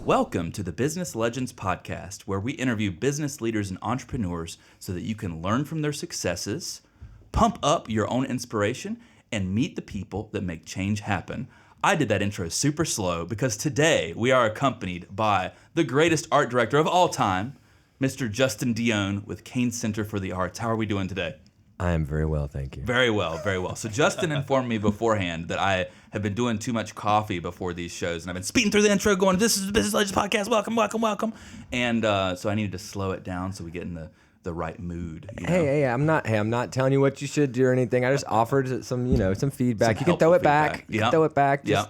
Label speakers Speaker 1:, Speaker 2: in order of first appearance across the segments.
Speaker 1: Welcome to the Business Legends Podcast, where we interview business leaders and entrepreneurs so that you can learn from their successes, pump up your own inspiration, and meet the people that make change happen. I did that intro super slow because today we are accompanied by the greatest art director of all time, Mr. Justin Dionne with Cain Center for the Arts. How are we doing today?
Speaker 2: I am very well, thank you.
Speaker 1: Very well, very well. So Justin informed me beforehand that I have been doing too much coffee before these shows, and I've been speeding through the intro going, this is the Business Legends Podcast, welcome, welcome, welcome. And so I needed to slow it down so we get in the right mood. You know?
Speaker 2: Hey, I'm not telling you what you should do or anything. I just offered some feedback. You can throw it back. You can throw it back. Just,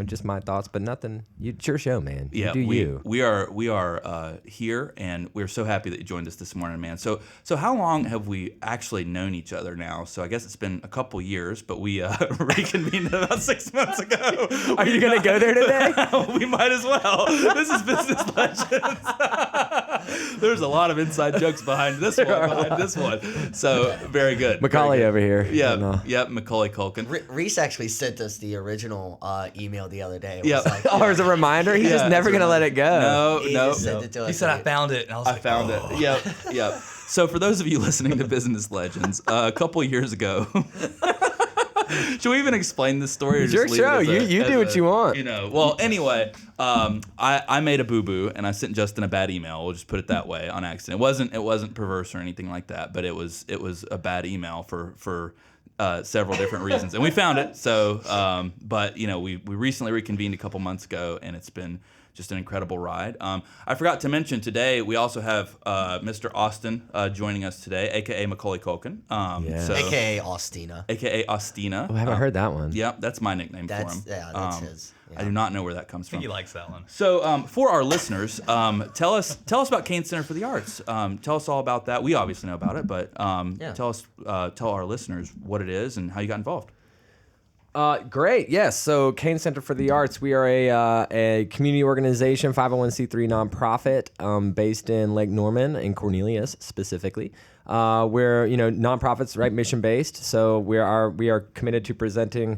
Speaker 2: just my thoughts, but nothing. It's your show, man.
Speaker 1: Yeah,
Speaker 2: you.
Speaker 1: We are here, and we're so happy that you joined us this morning, man. So how long have we actually known each other now? So I guess it's been a couple years, but we reconvened about 6 months ago.
Speaker 2: Are you gonna go there today?
Speaker 1: We might as well. This is Business Legends. There's a lot of inside jokes behind this one. So very good.
Speaker 2: Macaulay over here.
Speaker 1: Yeah, yep, Macaulay Culkin.
Speaker 3: Reese actually sent us the original email the other day.
Speaker 1: Yeah.
Speaker 3: Like,
Speaker 2: as a reminder? He's just never going to let it go.
Speaker 1: No.
Speaker 3: He
Speaker 4: said, I found it. And I was like,
Speaker 1: found it. Yep. So for those of you listening to Business Legends, a couple years ago, should we even explain this story? Or
Speaker 2: It's
Speaker 1: just
Speaker 2: your
Speaker 1: leave
Speaker 2: show.
Speaker 1: it as
Speaker 2: You do what you want.
Speaker 1: Well, anyway, I made a boo-boo, and I sent Justin a bad email. We'll just put it that way on accident. It wasn't perverse or anything like that, but it was a bad email for several different reasons, and we found it. So, but we recently reconvened a couple months ago, and it's been just an incredible ride. I forgot to mention today we also have Mr. Austin joining us today, aka Macaulay Culkin.
Speaker 3: AKA Austina.
Speaker 1: AKA Austina.
Speaker 2: I haven't heard that one.
Speaker 1: Yep, that's my nickname for him.
Speaker 3: That's his. Yeah.
Speaker 1: I do not know where that comes
Speaker 4: I
Speaker 1: from.
Speaker 4: think he likes that one.
Speaker 1: So for our listeners, tell us about Cain Center for the Arts. Tell us all about that. We obviously know about it, but tell our listeners what it is and how you got involved.
Speaker 2: Great. Yes. So Cain Center for the Arts, we are a community organization, 501c3 nonprofit based in Lake Norman in Cornelius specifically. We're nonprofits, right, mission based. So we are committed to presenting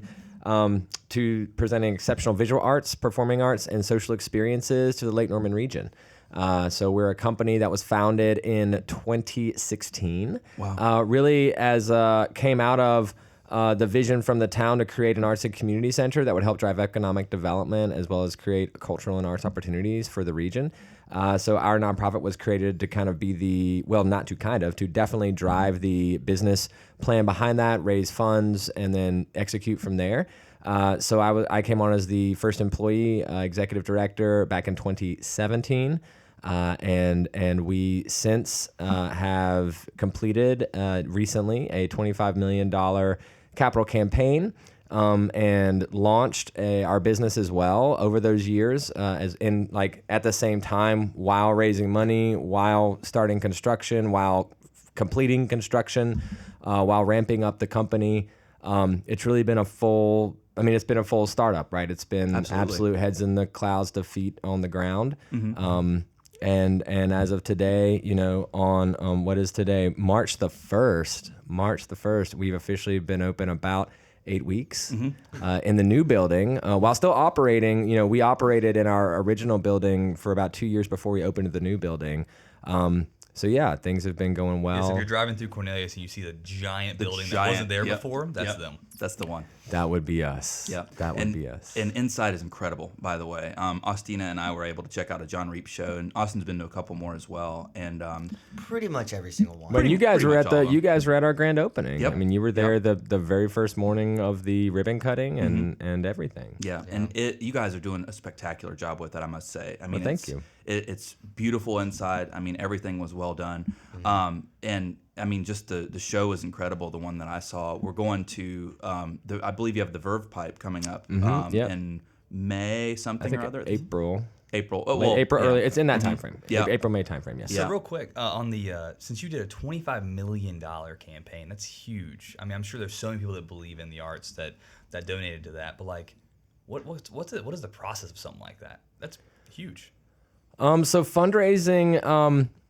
Speaker 2: exceptional visual arts, performing arts, and social experiences to the Lake Norman region. So we're a company that was founded in 2016.
Speaker 1: Wow.
Speaker 2: Really came out of the vision from the town to create an arts and community center that would help drive economic development as well as create cultural and arts opportunities for the region. So our nonprofit was created to kind of be to definitely drive the business plan behind that, raise funds, and then execute from there. So I came on as the first employee, executive director back in 2017. And we since have completed recently a $25 million capital campaign and launched our business as well over those years at the same time while raising money, while starting construction, while completing construction, while ramping up the company. It's really been a full startup, right? It's been absolute heads in the clouds to feet on the ground. Mm-hmm. And as of today, on what is today, March the 1st, we've officially been open about 8 weeks in the new building while still operating. We operated in our original building for about 2 years before we opened the new building. So yeah, things have been going well.
Speaker 4: Yes, if you're driving through Cornelius and you see the giant building that wasn't there before, that's them.
Speaker 1: That's the one.
Speaker 2: That would be us.
Speaker 1: Yeah,
Speaker 2: that would be us.
Speaker 1: And inside is incredible, by the way. Austina and I were able to check out a John Reap show, and Austin's been to a couple more as well. And
Speaker 3: pretty much every single one.
Speaker 2: But you guys were at our grand opening.
Speaker 1: Yep.
Speaker 2: I mean, you were there the very first morning of the ribbon cutting and everything.
Speaker 1: Yeah. And you guys are doing a spectacular job with it, I must say. I mean,
Speaker 2: thank you.
Speaker 1: It's beautiful inside. I mean, everything was well done. And I mean, just the show was incredible. The one that I saw. We're going to I believe you have the Verve Pipe coming up in May something or other.
Speaker 2: April.
Speaker 1: April
Speaker 2: early. It's in that time frame.
Speaker 1: Yeah.
Speaker 2: April-May time frame. Yes.
Speaker 1: Yeah.
Speaker 4: So real quick on the since you did a $25 million campaign, that's huge. I mean, I'm sure there's so many people that believe in the arts that donated to that. But like, what is the process of something like that? That's huge.
Speaker 2: So fundraising,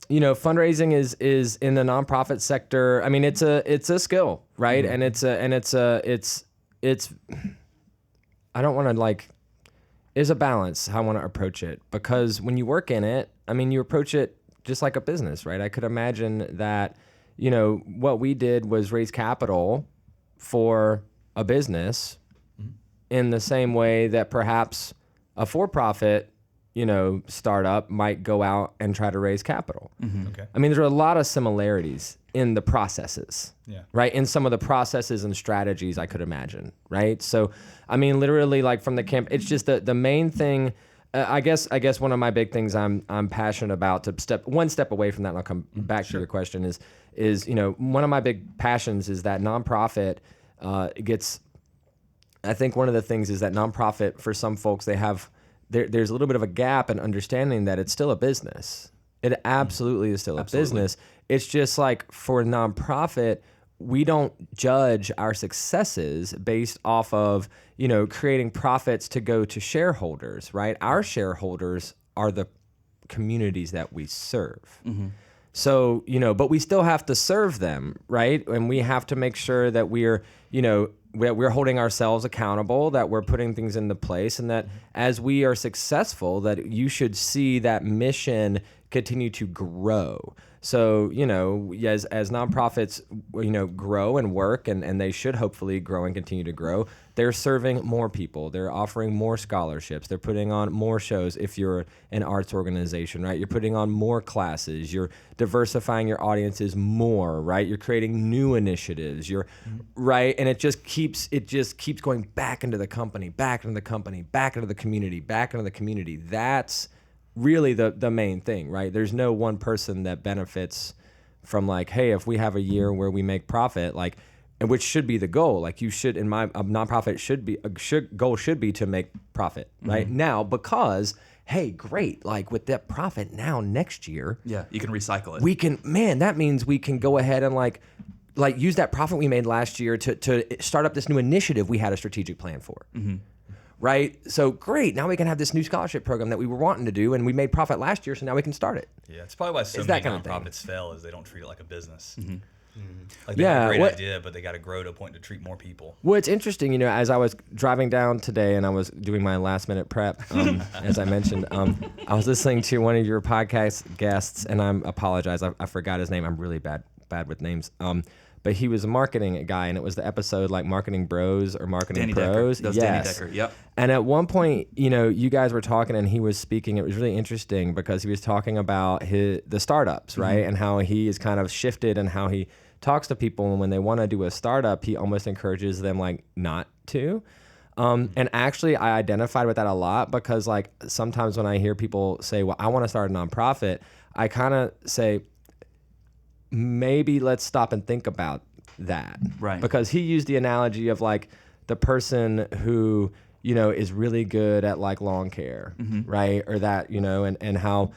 Speaker 2: fundraising is in the nonprofit sector. I mean, it's a skill, right? Mm-hmm. And it's I don't want to is a balance how I want to approach it, because when you work in it, I mean, you approach it just like a business, right? I could imagine that, what we did was raise capital for a business in the same way that perhaps a for-profit, startup might go out and try to raise capital.
Speaker 4: Okay.
Speaker 2: I mean, there are a lot of similarities in the processes, right? In some of the processes and strategies I could imagine, right? So, I mean, literally, like from the camp, it's just the main thing. I guess one of my big things I'm passionate about, to step one step away from that, and I'll come back to your question, is one of my big passions is that nonprofit gets. I think one of the things is that nonprofit, for some folks, there's a little bit of a gap in understanding that it's still a business. It absolutely is still a business. It's just like, for nonprofit, we don't judge our successes based off of, creating profits to go to shareholders, right? Our shareholders are the communities that we serve. So, but we still have to serve them, right? And we have to make sure that we're holding ourselves accountable, that we're putting things into place, and that as we are successful, that you should see that mission continue to grow. So, as nonprofits, grow and work, and they should hopefully grow and continue to grow, they're serving more people. They're offering more scholarships. They're putting on more shows. If you're an arts organization, right? You're putting on more classes. You're diversifying your audiences more, right? You're creating new initiatives. Right? And it just keeps going back into the company, back into the company, back into the community, back into the community. That's really the main thing, right? There's no one person that benefits from, like, hey, if we have a year where we make profit, like, and which should be the goal. Like, you should, in my nonprofit goal should be to make profit, right? Now, because, hey, great, like with that profit now next year,
Speaker 1: you can recycle it.
Speaker 2: That means we can go ahead and like use that profit we made last year to start up this new initiative we had a strategic plan for. Right? So great. Now we can have this new scholarship program that we were wanting to do, and we made profit last year, so now we can start it.
Speaker 4: Yeah, it's probably why so many nonprofits fail, is they don't treat it like a business. Like, they have a great idea, but they got to grow to a point to treat more people.
Speaker 2: Well, it's interesting, as I was driving down today and I was doing my last minute prep, as I mentioned, I was listening to one of your podcast guests, and I apologize, I forgot his name. I'm really bad with names. But he was a marketing guy, and it was the episode like Marketing Bros or Marketing
Speaker 1: Danny
Speaker 2: Pros.
Speaker 1: Decker. Danny Decker. Yep.
Speaker 2: And at one point, you guys were talking, and he was speaking. It was really interesting because he was talking about the startups, right? And how he is kind of shifted, and how he talks to people, and when they want to do a startup, he almost encourages them like not to. And actually, I identified with that a lot, because like sometimes when I hear people say, well, I want to start a nonprofit, I kind of say, maybe let's stop and think about that. Right. Because he used the analogy of like the person who, is really good at like lawn care, right? Or that, and how,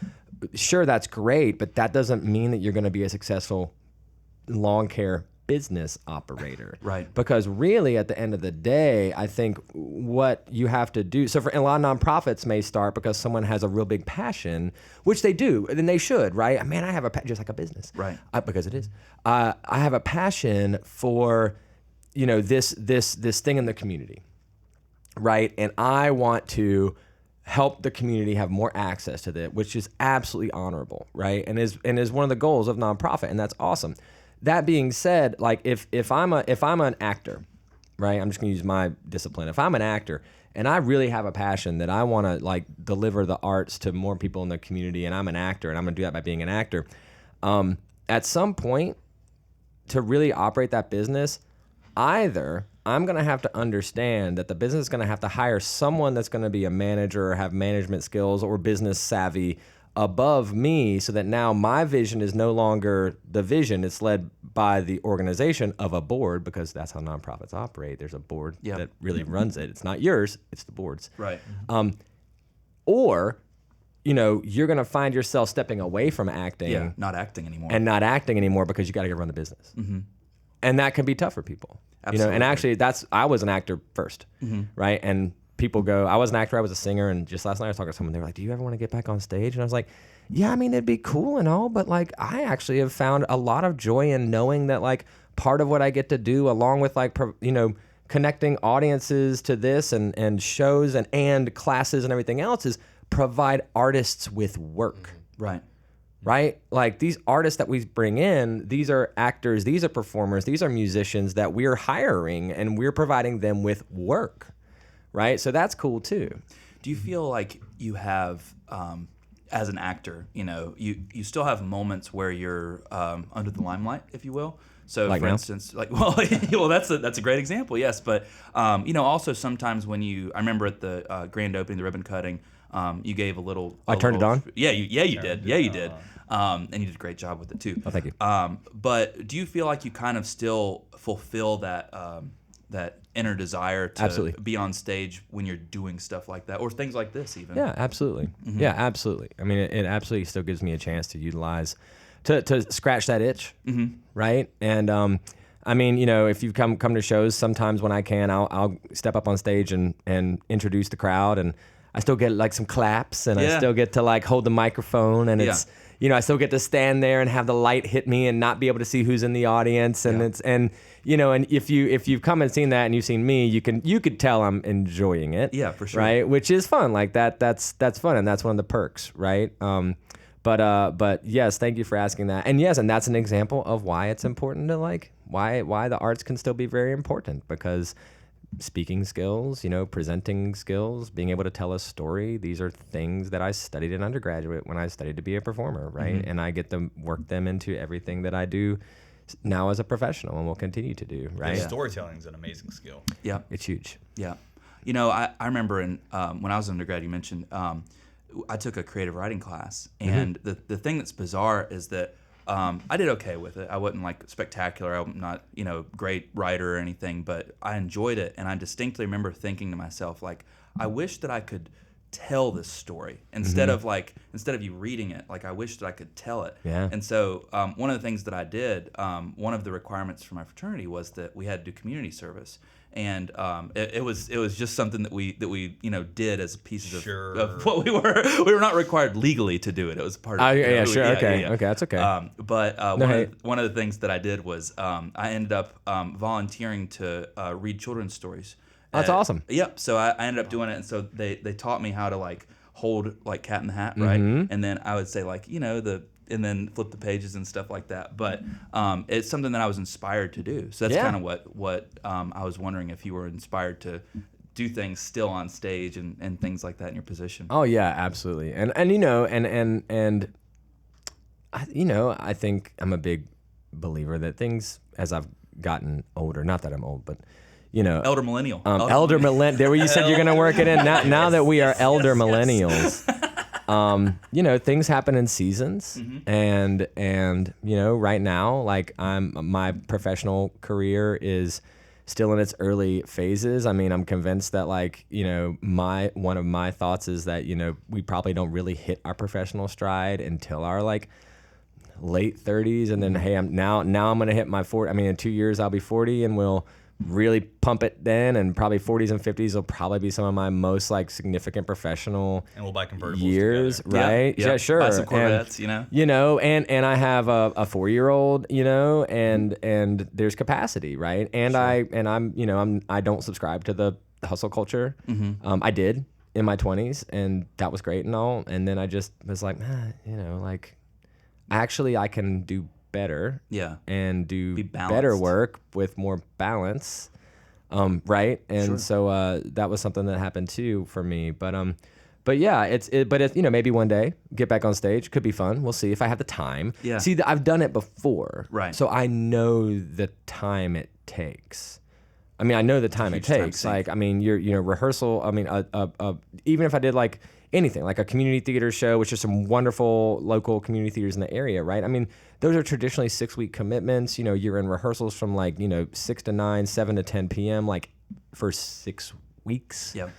Speaker 2: sure, that's great, but that doesn't mean that you're going to be a successful lawn care business operator.
Speaker 1: Right.
Speaker 2: Because really, at the end of the day, I think what you have to do, so for a lot of nonprofits may start because someone has a real big passion, which they do, and they should, right? Man, I have just like a business.
Speaker 1: Right.
Speaker 2: Because it is. I have a passion for, this thing in the community, right? And I want to help the community have more access to that, which is absolutely honorable, right? And is one of the goals of nonprofit, and that's awesome. That being said, like if I'm an actor, right? I'm just gonna use my discipline. If I'm an actor and I really have a passion that I want to like deliver the arts to more people in the community, and I'm an actor and I'm gonna do that by being an actor, at some point, to really operate that business, either I'm gonna have to understand that the business is gonna have to hire someone that's gonna be a manager or have management skills or business savvy above me, so that now my vision is no longer the vision. It's led by the organization of a board, because that's how nonprofits operate. There's a board that really runs it. It's not yours, it's the board's.
Speaker 1: Right.
Speaker 2: Or, you're going to find yourself stepping away from acting.
Speaker 1: Yeah, not acting anymore.
Speaker 2: And not acting anymore because you got to go run the business. And that can be tough for people.
Speaker 1: Absolutely.
Speaker 2: And actually I was an actor first, right? And people go, I was an actor, I was a singer, and just last night I was talking to someone, they were like, do you ever want to get back on stage? And I was like, yeah, I mean, it'd be cool and all, but like, I actually have found a lot of joy in knowing that like part of what I get to do, along with like, connecting audiences to this and shows and classes and everything else is provide artists with work.
Speaker 1: Right.
Speaker 2: Right? Like these artists that we bring in, these are actors, these are performers, these are musicians that we're hiring and we're providing them with work. Right? So that's cool too.
Speaker 1: Do you feel like you have, as an actor, you still have moments where you're under the limelight, if you will? So,
Speaker 2: like
Speaker 1: for
Speaker 2: now?
Speaker 1: instance, well, that's a great example, yes. But also sometimes when I remember at the grand opening, the ribbon cutting, you gave a little.
Speaker 2: I turned it on?
Speaker 1: Yeah, you did. Yeah, you did. And you did a great job with it too.
Speaker 2: Oh, thank you.
Speaker 1: But do you feel like you kind of still fulfill that that inner desire to
Speaker 2: Absolutely.
Speaker 1: be on stage when you're doing stuff like that, or things like this even?
Speaker 2: Yeah, absolutely. Yeah, absolutely. I mean, it absolutely still gives me a chance to utilize, to scratch that itch, right? And I mean, if you come to shows, sometimes when I can, I'll step up on stage and introduce the crowd, and I still get like some claps, and I still get to like hold the microphone, and it's. I still get to stand there and have the light hit me and not be able to see who's in the audience, and and if you've come and seen that and you've seen me, you could tell I'm enjoying it.
Speaker 1: Yeah, for sure.
Speaker 2: Right, which is fun. Like that's fun, and that's one of the perks, right? But yes, thank you for asking that. And yes, and that's an example of why it's important to why the arts can still be very important, because speaking skills, presenting skills, being able to tell a story, these are things that I studied in undergraduate when I studied to be a performer, right? And I get to work them into everything that I do now as a professional and will continue to do, right?
Speaker 4: Yeah. Storytelling is an amazing skill.
Speaker 1: Yeah.
Speaker 2: It's huge.
Speaker 1: Yeah. I remember when I was an undergrad, you mentioned I took a creative writing class, and the thing that's bizarre is that I did okay with it. I wasn't like spectacular. I'm not, great writer or anything, but I enjoyed it. And I distinctly remember thinking to myself, like, I wish that I could tell this story instead of you reading it. Like, I wish that I could tell it.
Speaker 2: Yeah.
Speaker 1: And so one of the things that I did, one of the requirements for my fraternity was that we had to do community service. And it was just something that we did as pieces of what we were not required legally to do it. It was part of
Speaker 2: Okay, that's okay.
Speaker 1: But one of the things that I did was I ended up volunteering to read children's stories.
Speaker 2: That's awesome.
Speaker 1: Yep. So I ended up doing it, and so they taught me how to like hold like Cat in the Hat, right? And then I would say like and then flip the pages and stuff like that. But it's something that I was inspired to do. So that's kind of what I was wondering, if you were inspired to do things still on stage and things like that in your position.
Speaker 2: Oh yeah, absolutely. And I think I'm a big believer that things, as I've gotten older, not that I'm old, but
Speaker 1: elder millennial.
Speaker 2: Elder millennial. There, where you said you're going to work it in. Now that we are elder millennials. Things happen in seasons, and right now, like my professional career is still in its early phases. I mean, I'm convinced that one of my thoughts is that we probably don't really hit our professional stride until our like late 30s, and then hey, I'm going to hit my 40. I mean, in 2 years I'll be 40, and we'll really pump it then, and probably 40s and 50s will probably be some of my most like significant professional
Speaker 4: and we'll buy convertibles
Speaker 2: years,
Speaker 4: together.
Speaker 2: right? Yeah, sure.
Speaker 1: Buy some Corvettes,
Speaker 2: and I have a 4-year-old, and there's capacity, right? And sure. I don't subscribe to the hustle culture. I did in my 20s, and that was great and all, and then I just was like, actually I can do better, and do better work with more balance, right? And
Speaker 1: sure.
Speaker 2: So that was something that happened too for me. But yeah, it's maybe one day get back on stage, could be fun. We'll see if I have the time.
Speaker 1: Yeah.
Speaker 2: See, I've done it before,
Speaker 1: right?
Speaker 2: So I know the time it takes. I mean, I know the time it takes. Like, I mean, rehearsal. I mean, even if I did like anything, like a community theater show, which is some wonderful local community theaters in the area, right? I mean, those are traditionally 6-week commitments. You're in rehearsals from 6 to 9, 7 to 10 p.m. like for 6 weeks.
Speaker 1: Yep.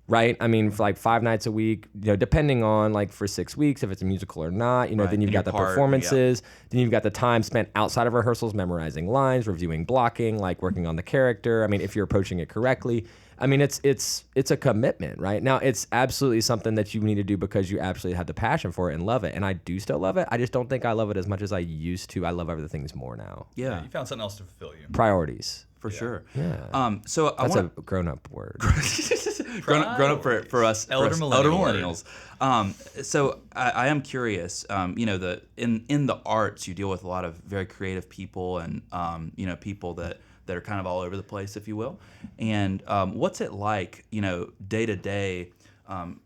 Speaker 2: Right? I mean, for 5 nights a week, depending on for 6 weeks, if it's a musical or not,
Speaker 1: right.
Speaker 2: Then you've got the performances, then you've got the time spent outside of rehearsals, memorizing lines, reviewing blocking, working on the character. I mean, if you're approaching it correctly, I mean, it's a commitment, right? Now, it's absolutely something that you need to do because you absolutely have the passion for it and love it. And I do still love it. I just don't think I love it as much as I used to. I love other things more now.
Speaker 1: Yeah.
Speaker 4: You found something else to fulfill you.
Speaker 2: Priorities.
Speaker 1: For sure.
Speaker 2: Yeah.
Speaker 1: So
Speaker 2: That's
Speaker 1: I want
Speaker 2: a grown-up word.
Speaker 1: grown up for us
Speaker 4: Elder
Speaker 1: elder
Speaker 4: millennial
Speaker 1: millennials. So I am curious. In the arts, you deal with a lot of very creative people, and people that are kind of all over the place, if you will. And what's it like, day to day?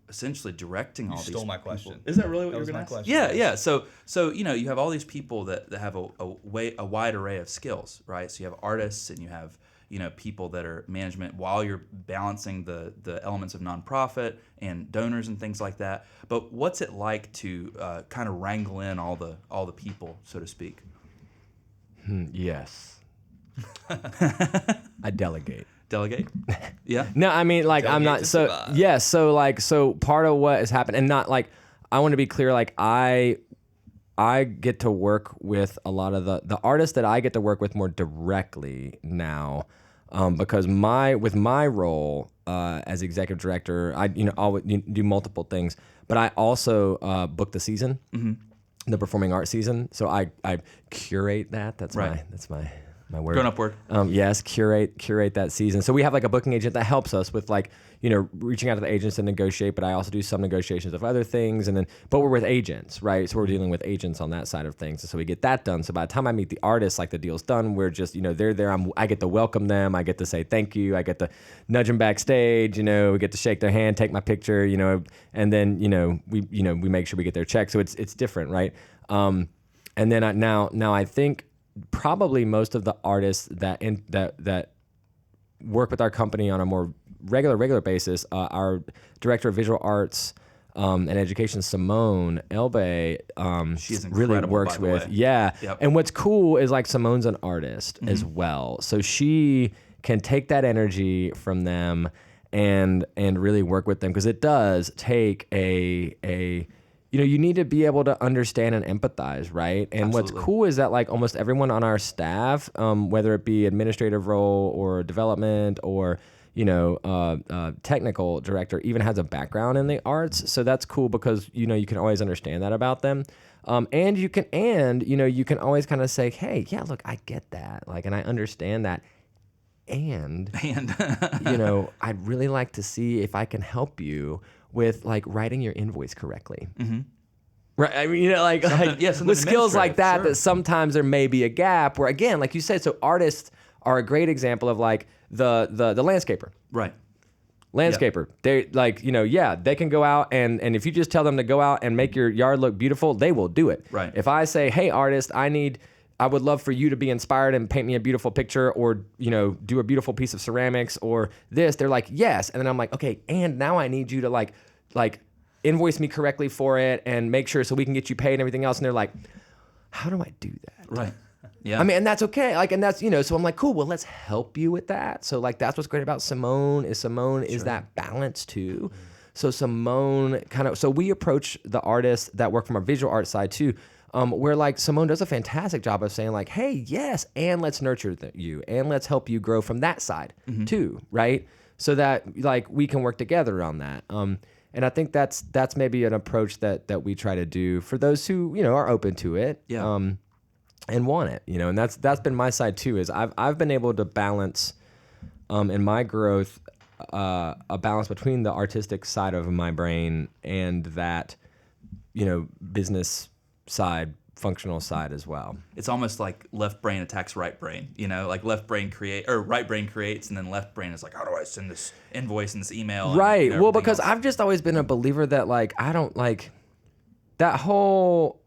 Speaker 1: Essentially directing all these people.
Speaker 4: Stole my question.
Speaker 1: Is that really what
Speaker 4: That
Speaker 1: you were
Speaker 4: was
Speaker 1: going
Speaker 4: my
Speaker 1: to ask?
Speaker 4: question.
Speaker 1: Yeah. So you have all these people that have a wide array of skills, right? So you have artists and you have people that are management while you're balancing the elements of nonprofit and donors and things like that. But what's it like to kind of wrangle in all the people, so to speak?
Speaker 2: Yes. I delegate.
Speaker 1: Delegate? Yeah.
Speaker 2: No, I mean, like, I'm
Speaker 4: Delegate
Speaker 2: not
Speaker 4: to
Speaker 2: so.
Speaker 4: survive.
Speaker 2: Yeah, so part of what has happened, and not like, I want to be clear. Like, I get to work with a lot of the artists that I get to work with more directly now, because with my role as executive director, I'll do multiple things, but I also book the season, the performing arts season. So I curate that. That's
Speaker 1: Right.
Speaker 2: my word.
Speaker 1: Grown up word.
Speaker 2: Yes, curate that season. So we have like a booking agent that helps us with like, reaching out to the agents to negotiate, but I also do some negotiations of other things. But we're with agents, right? So we're dealing with agents on that side of things. And so we get that done. So by the time I meet the artists, like the deal's done, we're just, they're there. I get to welcome them. I get to say thank you. I get to nudge them backstage, we get to shake their hand, take my picture, and then, we make sure we get their check. So it's different, right? And then now I think probably most of the artists that work with our company on a more regular basis, our director of visual arts and education, Simone Elbe,
Speaker 1: She is
Speaker 2: really
Speaker 1: incredible,
Speaker 2: works
Speaker 1: by the
Speaker 2: with.
Speaker 1: way.
Speaker 2: Yeah.
Speaker 1: Yep.
Speaker 2: And what's cool is like Simone's an artist as well. So she can take that energy from them and really work with them, because it does take a you need to be able to understand and empathize, right? And what's
Speaker 1: Absolutely.
Speaker 2: cool is that like almost everyone on our staff, whether it be administrative role or development or technical director, even has a background in the arts. So that's cool because you can always understand that about them, and you can always kind of say, hey, yeah, look, I get that, like, and I understand that, and I'd really like to see if I can help you with like writing your invoice correctly. Mm-hmm. Right. I mean,
Speaker 1: something
Speaker 2: with skills like that,
Speaker 1: administrative, sure.
Speaker 2: that sometimes there may be a gap where, again, like you said, so artists are a great example of like the landscaper.
Speaker 1: Right.
Speaker 2: Landscaper. They they can go out and if you just tell them to go out and make your yard look beautiful, they will do it.
Speaker 1: Right.
Speaker 2: If I say, hey, artist, I would love for you to be inspired and paint me a beautiful picture or, do a beautiful piece of ceramics or this, they're like, yes. And then I'm like, okay, and now I need you to like invoice me correctly for it and make sure so we can get you paid and everything else. And they're like, how do I do that?
Speaker 1: Right. Yeah.
Speaker 2: I mean, and that's okay. Like, and that's, so I'm like, cool, well, let's help you with that. So like, that's what's great about Simone is that balance too. So Simone so we approach the artists that work from our visual art side too, where like Simone does a fantastic job of saying like, hey, yes, and let's nurture you and let's help you grow from that side too, right? So that like we can work together on that. And I think that's maybe an approach that we try to do for those who are open to it, and want it, and that's been my side too. Is I've been able to balance in my growth a balance between the artistic side of my brain and that business side, functional side as well.
Speaker 1: It's almost like left brain attacks right brain, like left brain right brain creates, and then left brain is like, how do I send this invoice and this email? And,
Speaker 2: Right. Well,
Speaker 1: everything
Speaker 2: because
Speaker 1: else.
Speaker 2: I've just always been a believer that like, I don't like that whole,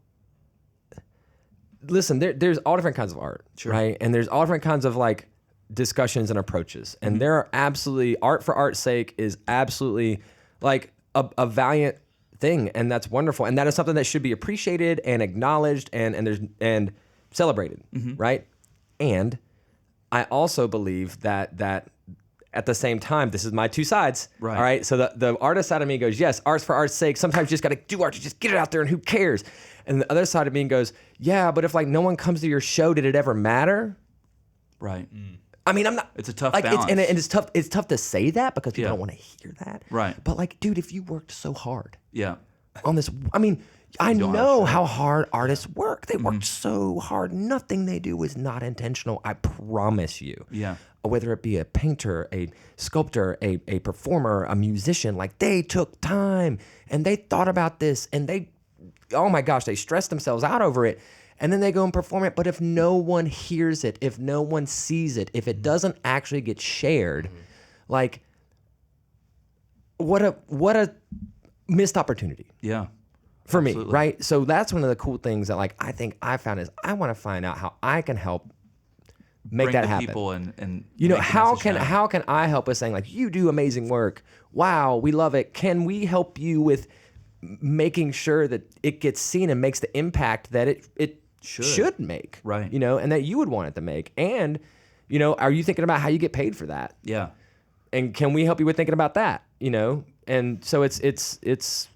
Speaker 2: listen, there's all different kinds of art, right? And there's all different kinds of like discussions and approaches. And there are absolutely, art for art's sake is absolutely like a valiant thing, and that's wonderful, and that is something that should be appreciated and acknowledged and celebrated, right? And I also believe that at the same time, this is my two sides,
Speaker 1: Right.
Speaker 2: all right? So the artist side of me goes, yes, art's for art's sake. Sometimes you just got to do art, you just get it out there, and who cares? And the other side of me goes, yeah, but if like no one comes to your show, did it ever matter?
Speaker 1: Right.
Speaker 2: I mean, I'm not.
Speaker 1: It's a tough
Speaker 2: like,
Speaker 1: balance.
Speaker 2: and it's tough. It's tough to say that because people
Speaker 1: Yeah.
Speaker 2: don't want to hear that.
Speaker 1: Right.
Speaker 2: But like, dude, if you worked so hard,
Speaker 1: Yeah.
Speaker 2: on this. I mean, I
Speaker 1: don't have a
Speaker 2: know
Speaker 1: show.
Speaker 2: how hard artists work. They work so hard. Nothing they do is not intentional. I promise you.
Speaker 1: Yeah.
Speaker 2: Whether it be a painter, a sculptor, a performer, a musician, like they took time and they thought about this and they, oh my gosh, they stressed themselves out over it. And then they go and perform it. But if no one hears it, if no one sees it, if it doesn't actually get shared, like what a missed opportunity.
Speaker 1: Yeah.
Speaker 2: For me,
Speaker 1: Absolutely.
Speaker 2: right? So that's one of the cool things that like I think I found is I want to find out how I can help make
Speaker 1: Bring
Speaker 2: that
Speaker 1: the
Speaker 2: happen.
Speaker 1: people and
Speaker 2: You know,
Speaker 1: make the
Speaker 2: how
Speaker 1: message
Speaker 2: can
Speaker 1: known.
Speaker 2: how can I help with saying like you do amazing work? Wow, we love it. Can we help you with making sure that it gets seen and makes the impact that it should make?
Speaker 1: Right.
Speaker 2: You know, and that you would want it to make. And, you know, are you thinking about how you get paid for that?
Speaker 1: Yeah.
Speaker 2: And can we help you with thinking about that? You know? And so it's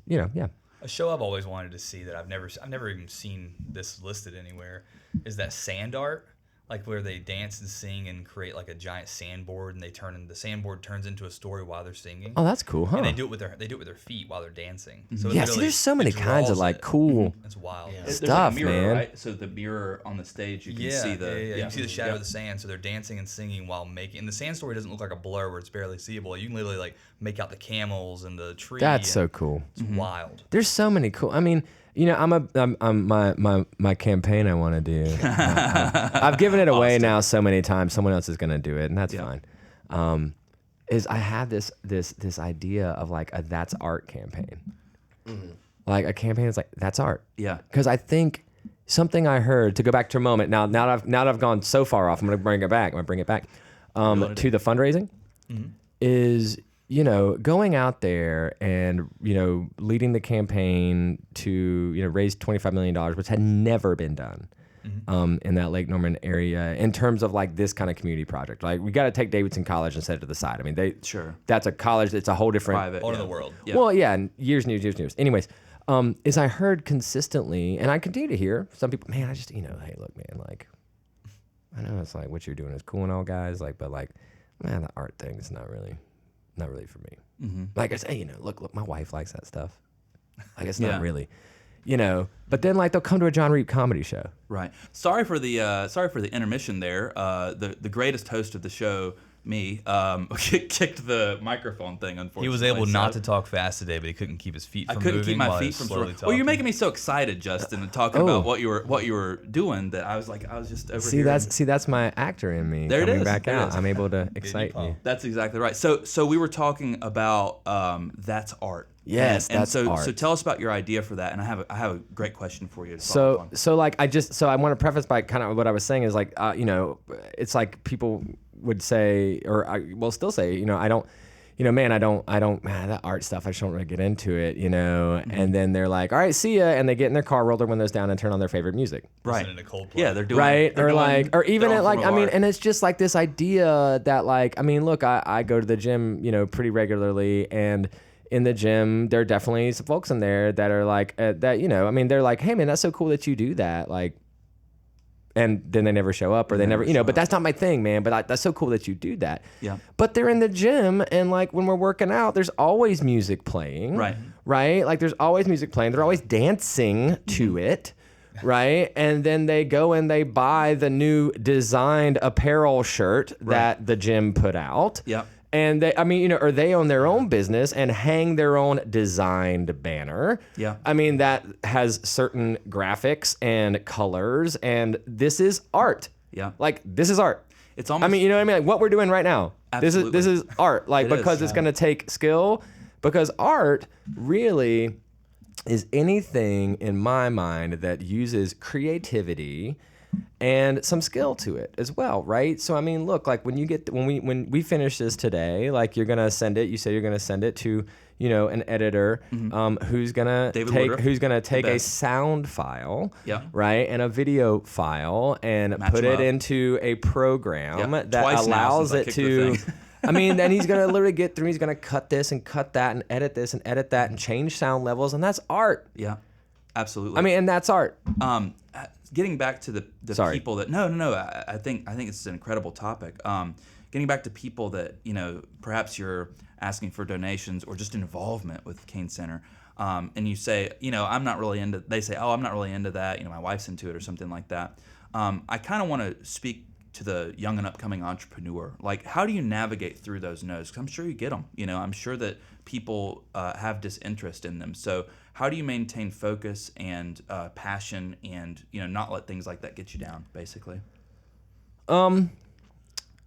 Speaker 2: you know, yeah.
Speaker 4: A show I've always wanted to see that I've never even seen this listed anywhere is that sand art, like where they dance and sing and create like a giant sandboard, and the sandboard turns into a story while they're singing.
Speaker 2: Oh, that's cool, huh?
Speaker 4: And they do it with their feet while they're dancing. So it
Speaker 2: Yeah, see,
Speaker 4: literally-
Speaker 2: there's so many
Speaker 4: it
Speaker 2: kinds of
Speaker 4: draws
Speaker 2: like
Speaker 4: it.
Speaker 2: cool.
Speaker 4: It's wild.
Speaker 3: Yeah.
Speaker 1: There's
Speaker 2: Stuff,
Speaker 1: like a mirror,
Speaker 2: man.
Speaker 1: right? So the mirror on the stage, you can see the
Speaker 4: You can see the shadow
Speaker 1: Yeah.
Speaker 4: of the sand. So they're dancing and singing while making. And the sand story doesn't look like a blur where it's barely seeable. You can literally like make out the camels and the tree.
Speaker 2: That's so
Speaker 4: and
Speaker 2: cool.
Speaker 4: It's wild.
Speaker 2: There's so many cool. I mean, you know, I'm my campaign I want to do. I've given it away now so many times. Someone else is gonna do it, and that's fine. Is I have this idea of like a that's art campaign, like a campaign that's like that's art.
Speaker 1: Yeah.
Speaker 2: Because I think something I heard, to go back to a moment now that I've gone so far off, I'm gonna bring it back. To the fundraising is, you know, going out there and, you know, leading the campaign to, you know, raise $25 million, which had never been done in that Lake Norman area in terms of like this kind of community project. Like we got to take Davidson College and set it to the side. I mean,
Speaker 1: Sure.
Speaker 2: that's a college. It's a whole different
Speaker 1: Private.
Speaker 4: All in
Speaker 1: yeah.
Speaker 4: the world.
Speaker 1: Yeah.
Speaker 2: Well, yeah, and years and years. Anyways, is I heard consistently, and I continue to hear some people, man, I just, you know, hey, look, man, like, I know it's like what you're doing is cool and all, guys, like, but like, man, the art thing is not really for me.
Speaker 1: Mm-hmm.
Speaker 2: Like I say, you know, look, my wife likes that stuff. Like it's
Speaker 1: Yeah.
Speaker 2: not really, you know. But then like they'll come to a John Reap comedy show.
Speaker 1: Right. Sorry for the intermission there. The greatest host of the show, me, kicked the microphone thing. Unfortunately,
Speaker 4: He was able
Speaker 1: so
Speaker 4: not to talk fast today, but he couldn't keep his feet
Speaker 1: I
Speaker 4: from
Speaker 1: couldn't
Speaker 4: moving
Speaker 1: keep my
Speaker 4: while he
Speaker 1: feet
Speaker 4: was
Speaker 1: from
Speaker 4: slowly
Speaker 1: swirling.
Speaker 4: talking.
Speaker 1: Well, you're making me so excited, Justin, and talking
Speaker 2: Oh.
Speaker 1: about what you were doing that I was just over
Speaker 2: See,
Speaker 1: here.
Speaker 2: that's my actor in me
Speaker 1: There it
Speaker 2: coming
Speaker 1: is.
Speaker 2: back
Speaker 1: There it
Speaker 2: out.
Speaker 1: is.
Speaker 2: I'm able to excite you.
Speaker 4: pump.
Speaker 1: That's exactly right. So we were talking about that's art.
Speaker 2: Yes,
Speaker 1: and
Speaker 2: that's
Speaker 1: so
Speaker 2: art.
Speaker 1: So tell us about your idea for that, and I have a great question for you. To follow up
Speaker 2: So
Speaker 1: on.
Speaker 2: like I want to preface by kind of what I was saying is like you know, it's like people would say, or I will still say, you know, I don't, you know, man, that art stuff, I just don't really get into it, you know.
Speaker 1: Mm-hmm.
Speaker 2: And then they're like, all right, see ya, and they get in their car, roll their windows down, and turn on their favorite music.
Speaker 1: Right.
Speaker 4: Listening to Coldplay.
Speaker 1: Yeah, they're doing
Speaker 2: Right,
Speaker 1: they're
Speaker 2: or
Speaker 1: doing
Speaker 2: like, or even
Speaker 1: their
Speaker 2: at
Speaker 1: own
Speaker 2: like,
Speaker 1: form
Speaker 2: I
Speaker 1: of
Speaker 2: mean,
Speaker 1: art.
Speaker 2: and it's just like this idea that like, I mean, look, I go to the gym, you know, pretty regularly, and in the gym, there are definitely some folks in there that are like, that, you know, I mean, they're like, hey man, that's so cool that you do that, like, and then they never show up, or they never, you know, but that's not my thing, man, but that's so cool that you do that.
Speaker 1: Yeah.
Speaker 2: But they're in the gym, and like when we're working out, there's always music playing.
Speaker 1: Right.
Speaker 2: Right? Like there's always music playing. They're always dancing to it. Right? And then they go and they buy the new designed apparel shirt that the gym put out.
Speaker 1: Yep.
Speaker 2: And they, I mean, you know, or they own their own business and hang their own designed banner.
Speaker 1: Yeah.
Speaker 2: I mean, that has certain graphics and colors, and this is art.
Speaker 1: Yeah.
Speaker 2: Like this is art.
Speaker 1: It's almost.
Speaker 2: I mean, you know what I mean? Like what we're doing right now.
Speaker 1: Absolutely.
Speaker 2: This is art. Like
Speaker 1: It is,
Speaker 2: because it's
Speaker 1: yeah.
Speaker 2: going to take skill. Because art really is anything in my mind that uses creativity and some skill to it as well, right? So I mean, look, like when we finish this today, like you're gonna send it. You say you're gonna send it to, you know, an editor who's gonna
Speaker 1: David Woodruff,
Speaker 2: take a
Speaker 1: best.
Speaker 2: sound file,
Speaker 1: Yeah.
Speaker 2: right, and a video file, and
Speaker 1: Match
Speaker 2: put
Speaker 1: them
Speaker 2: it
Speaker 1: up.
Speaker 2: into a program
Speaker 1: Yeah.
Speaker 2: that
Speaker 1: Twice now
Speaker 2: allows
Speaker 1: since I
Speaker 2: it
Speaker 1: kicked the
Speaker 2: to.
Speaker 1: thing.
Speaker 2: I mean, then he's gonna literally get through. He's gonna cut this and cut that and edit this and edit that and change sound levels, and that's art.
Speaker 1: Yeah. Absolutely.
Speaker 2: I mean, and that's art.
Speaker 1: Getting back to the
Speaker 2: Sorry.
Speaker 1: people that no. I think it's an incredible topic. Getting back to people that, you know, perhaps you're asking for donations or just involvement with Cain Center. and you say, I'm not really into. They say, oh, I'm not really into that. My wife's into it or something like that. I kind of want to speak to the young and upcoming entrepreneur. Like, how do you navigate through those no's? 'Cause I'm sure you get them. I'm sure that people have disinterest in them. So how do you maintain focus and passion and not let things like that get you down, basically?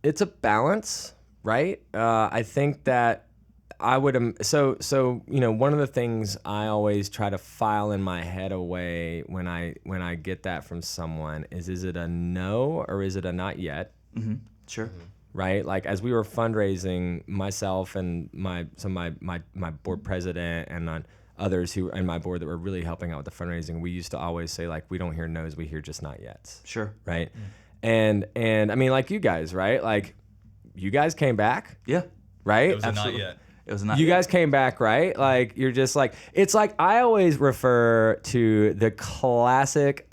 Speaker 2: It's a balance, right? I think that I would one of the things I always try to file in my head away when I get that from someone is it a no or is it a not yet?
Speaker 1: Mm-hmm. Sure.
Speaker 2: Right? Like, as we were fundraising, myself and my board president and others who in my board that were really helping out with the fundraising, we used to always say, like, we don't hear no's, we hear just not yets.
Speaker 1: Sure.
Speaker 2: Right? And I mean, like, you guys, right? Like, you guys came back.
Speaker 1: Yeah.
Speaker 2: Right?
Speaker 4: It was
Speaker 1: Absolutely.
Speaker 4: not yet.
Speaker 1: It was not.
Speaker 2: You guys came back, right? Like, you're just like, it's like, I always refer to the classic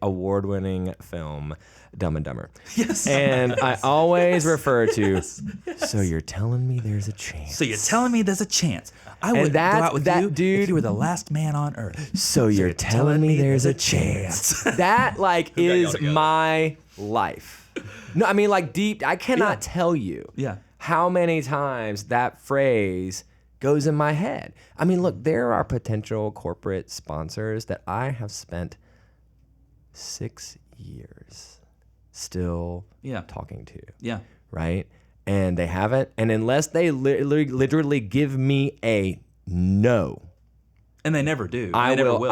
Speaker 2: award-winning film, Dumb and Dumber.
Speaker 1: Yes.
Speaker 2: And I always refer to, so you're telling me there's a chance.
Speaker 1: So you're telling me there's a chance. I
Speaker 2: And
Speaker 1: would go out with
Speaker 2: that
Speaker 1: you
Speaker 2: dude-
Speaker 1: if you were the last man on earth.
Speaker 2: So you're telling me there's a chance. That, like,
Speaker 4: got y'all
Speaker 2: is
Speaker 4: together?
Speaker 2: my life. No, I mean, like, deep, I cannot tell you
Speaker 1: Yeah.
Speaker 2: how many times that phrase goes in my head. I mean, look, there are potential corporate sponsors that I have spent 6 years still
Speaker 1: Yeah.
Speaker 2: talking to,
Speaker 1: Yeah.
Speaker 2: right? And they haven't, and unless they literally give me a no,
Speaker 1: And they never do.
Speaker 2: I
Speaker 1: They never
Speaker 2: will.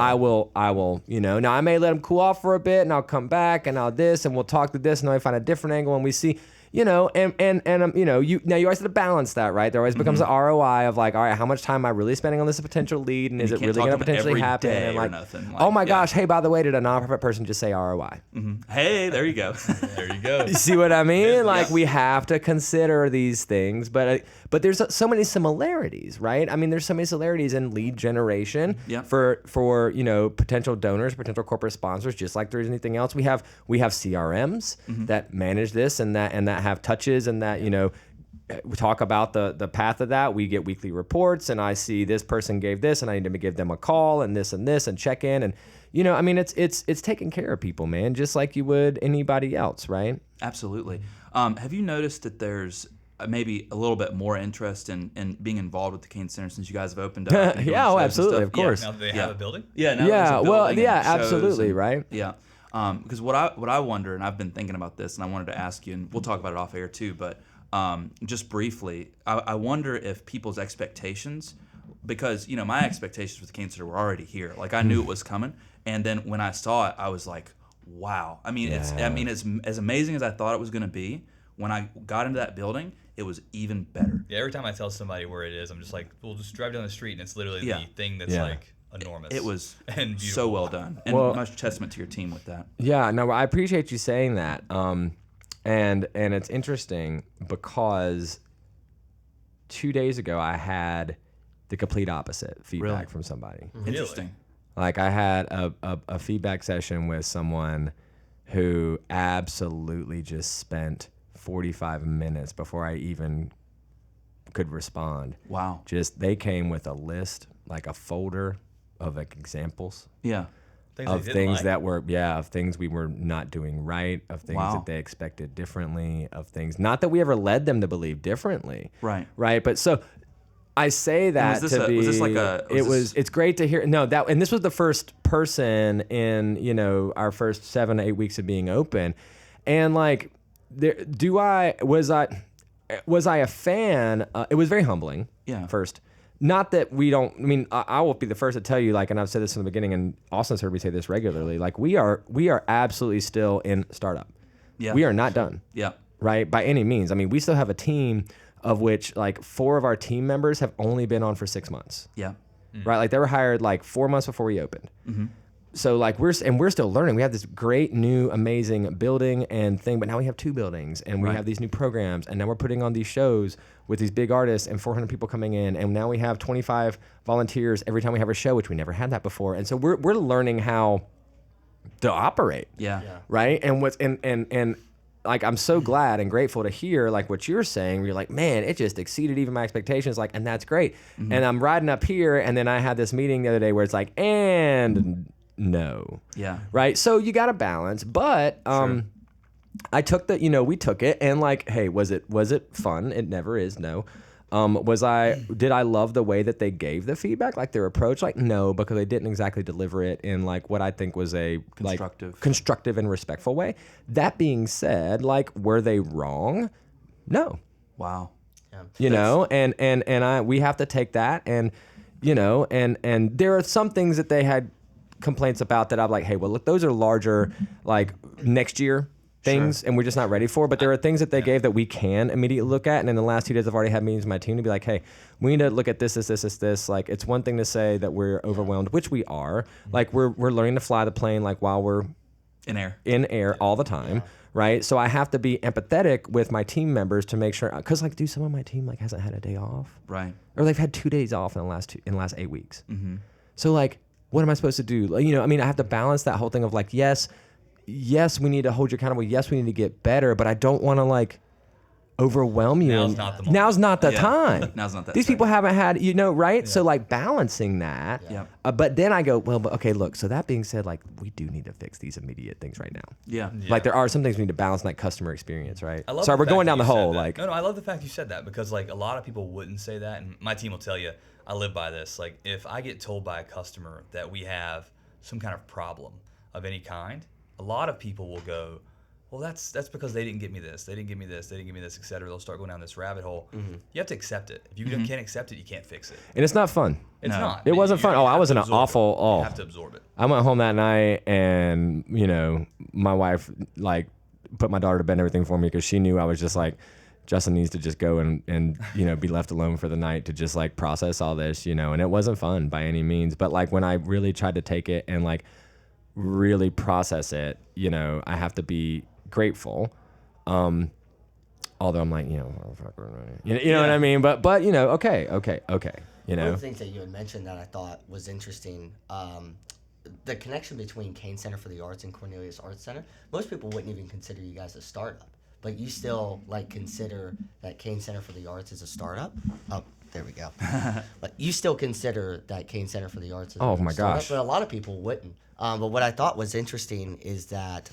Speaker 2: Now I may let them cool off for a bit, and I'll come back, and I'll this, and we'll talk to this, and I find a different angle, and we see, you always have to balance that, right? There always becomes an ROI of like, all right, how much time am I really spending on this potential lead, and is it
Speaker 1: can't
Speaker 2: really
Speaker 1: talk
Speaker 2: going to
Speaker 1: to them
Speaker 2: potentially
Speaker 1: every
Speaker 2: happen?
Speaker 1: day
Speaker 2: And
Speaker 1: or
Speaker 2: like,
Speaker 1: nothing.
Speaker 2: oh
Speaker 1: Like,
Speaker 2: my
Speaker 1: yeah.
Speaker 2: gosh, hey, by the way, did a nonprofit person just say ROI?
Speaker 1: Hey, there you go.
Speaker 4: There you go.
Speaker 2: You see what I mean? Like,
Speaker 1: Yeah.
Speaker 2: we have to consider these things, but there's so many similarities, right? I mean, there's so many similarities in lead generation
Speaker 1: Yeah.
Speaker 2: for potential donors, potential corporate sponsors, just like there is anything else. We have CRMs that manage this and that have touches and that we talk about the path of that. We get weekly reports, and I see this person gave this, and I need to give them a call and this and check in, and I mean, it's taking care of people, man, just like you would anybody else, right?
Speaker 1: Absolutely. Have you noticed that there's maybe a little bit more interest in being involved with the Cain Center since you guys have opened up? and doing
Speaker 2: Yeah,
Speaker 1: shows and
Speaker 2: absolutely,
Speaker 1: stuff?
Speaker 2: of course.
Speaker 4: Now that they have a building?
Speaker 1: Yeah. Now
Speaker 2: Yeah,
Speaker 1: there's a
Speaker 2: well,
Speaker 1: building
Speaker 2: yeah,
Speaker 1: and shows
Speaker 2: absolutely,
Speaker 1: and-
Speaker 2: right?
Speaker 1: Yeah. Because what I wonder, and I've been thinking about this, and I wanted to ask you, and we'll talk about it off air too, but just briefly, I wonder if people's expectations, because my expectations for the Cain Center were already here. Like, I knew it was coming, and then when I saw it, I was like, wow. I mean, it's as amazing as I thought it was going to be. When I got into that building, it was even better.
Speaker 4: Yeah, every time I tell somebody where it is, I'm just like, we'll just drive down the street, and it's literally
Speaker 1: Yeah.
Speaker 4: the thing that's
Speaker 2: Yeah.
Speaker 4: like enormous.
Speaker 1: It was
Speaker 4: and beautiful.
Speaker 1: so well done, and
Speaker 2: Well-
Speaker 1: much testament to your team with that.
Speaker 2: Yeah, no, I appreciate you saying that. And it's interesting because 2 days ago I had the complete opposite feedback
Speaker 1: Really?
Speaker 2: from somebody.
Speaker 1: Interesting.
Speaker 2: Like, I had a feedback session with someone who absolutely just spent 45 minutes before I even could respond.
Speaker 1: Wow.
Speaker 2: Just, they came with a list, like a folder of like examples
Speaker 1: Yeah.
Speaker 4: Things
Speaker 2: of
Speaker 4: they didn't
Speaker 2: things
Speaker 4: like.
Speaker 2: that were of things we were not doing right, of things
Speaker 1: Wow.
Speaker 2: that they expected differently, of things not that we ever led them to believe differently,
Speaker 1: Right.
Speaker 2: but so I say that
Speaker 1: was
Speaker 2: to
Speaker 1: this
Speaker 2: be
Speaker 1: was this like a- was this-
Speaker 2: it's great to hear. No, and this was the first person in our first 7 to 8 weeks of being open, and like was I a fan? It was very humbling.
Speaker 1: Yeah.
Speaker 2: First, not that we don't. I mean, I will be the first to tell you, like, and I've said this in the beginning, and Austin's heard me say this regularly. Like, we are absolutely still in startup.
Speaker 1: Yeah.
Speaker 2: We are not done.
Speaker 1: Yeah.
Speaker 2: Right, by any means. I mean, we still have a team of which like 4 of our team members have only been on for 6 months.
Speaker 1: Yeah.
Speaker 2: Right, like they were hired like 4 months before we opened. So like we're still learning. We have this great new amazing building and thing, but now we have 2 buildings and we
Speaker 1: Right.
Speaker 2: have these new programs, and now we're putting on these shows with these big artists and 400 people coming in, and now we have 25 volunteers every time we have a show, which we never had that before. And so we're learning how to operate.
Speaker 1: Yeah.
Speaker 2: Right, and what's and like, I'm so glad and grateful to hear like what you're saying. You're like, man, it just exceeded even my expectations. Like, and that's great. And I'm riding up here, and then I had this meeting the other day where it's like, and no.
Speaker 1: Yeah.
Speaker 2: Right. So you got to balance, but I took we took it, and like, hey, was it fun? It never is. No. Did I love the way that they gave the feedback, like their approach? Like, no, because they didn't exactly deliver it in like what I think was a constructive and respectful way. That being said, like, were they wrong? No.
Speaker 1: Wow.
Speaker 2: We have to take that, and and there are some things that they had complaints about that I'm like, hey, well, look, those are larger, like next year things, and we're just not ready for. But there are things that they gave that we can immediately look at. And in the last 2 days, I've already had meetings with my team to be like, hey, we need to look at this. Like, it's one thing to say that we're overwhelmed, which we are. Like, we're learning to fly the plane like while we're
Speaker 1: in
Speaker 2: air all the time. Right. So I have to be empathetic with my team members to make sure, because like, some of my team like hasn't had a day off,
Speaker 1: right?
Speaker 2: Or they've had 2 days off in the last 8 weeks. So like, what am I supposed to do? Like, I have to balance that whole thing of like, yes, we need to hold you accountable. Yes, we need to get better, but I don't want to like overwhelm you.
Speaker 4: Now's not the moment.
Speaker 2: Now's not the time.
Speaker 1: Now's not that
Speaker 2: These
Speaker 1: time.
Speaker 2: people haven't had, right? Yeah. So like balancing that.
Speaker 1: Yeah.
Speaker 2: But then I go, well, but okay, look, so that being said, like, we do need to fix these immediate things right now.
Speaker 1: Yeah.
Speaker 2: Like, there are some things we need to balance, like customer experience, right?
Speaker 4: Sorry,
Speaker 2: we're going down the hole. Like,
Speaker 4: no, I love the fact you said that, because like a lot of people wouldn't say that, and my team will tell you, I live by this. Like, if I get told by a customer that we have some kind of problem of any kind, a lot of people will go, well, that's because they didn't get me this, they didn't give me this, et cetera. They'll start going down this rabbit hole. You have to accept it. If you can't accept it, you can't fix it.
Speaker 2: And it's not fun.
Speaker 4: It's not.
Speaker 2: It wasn't fun. I was in an awful.
Speaker 4: You have to absorb it.
Speaker 2: I went home that night, and my wife like put my daughter to bed and everything for me, because she knew I was just like, Justin needs to just go and be left alone for the night to just like process all this, and it wasn't fun by any means. But like, when I really tried to take it and like really process it, I have to be grateful. Although I'm like, motherfucker, you know what I mean? But okay.
Speaker 3: One of the things that you had mentioned that I thought was interesting, the connection between Cain Center for the Arts and Cornelius Arts Center. Most people wouldn't even consider you guys a startup, but you still like consider that Cain Center for the Arts is a startup. Oh, there we go. But you still consider that Cain Center for the Arts is a startup,
Speaker 2: gosh.
Speaker 3: but a lot of people wouldn't. But what I thought was interesting is that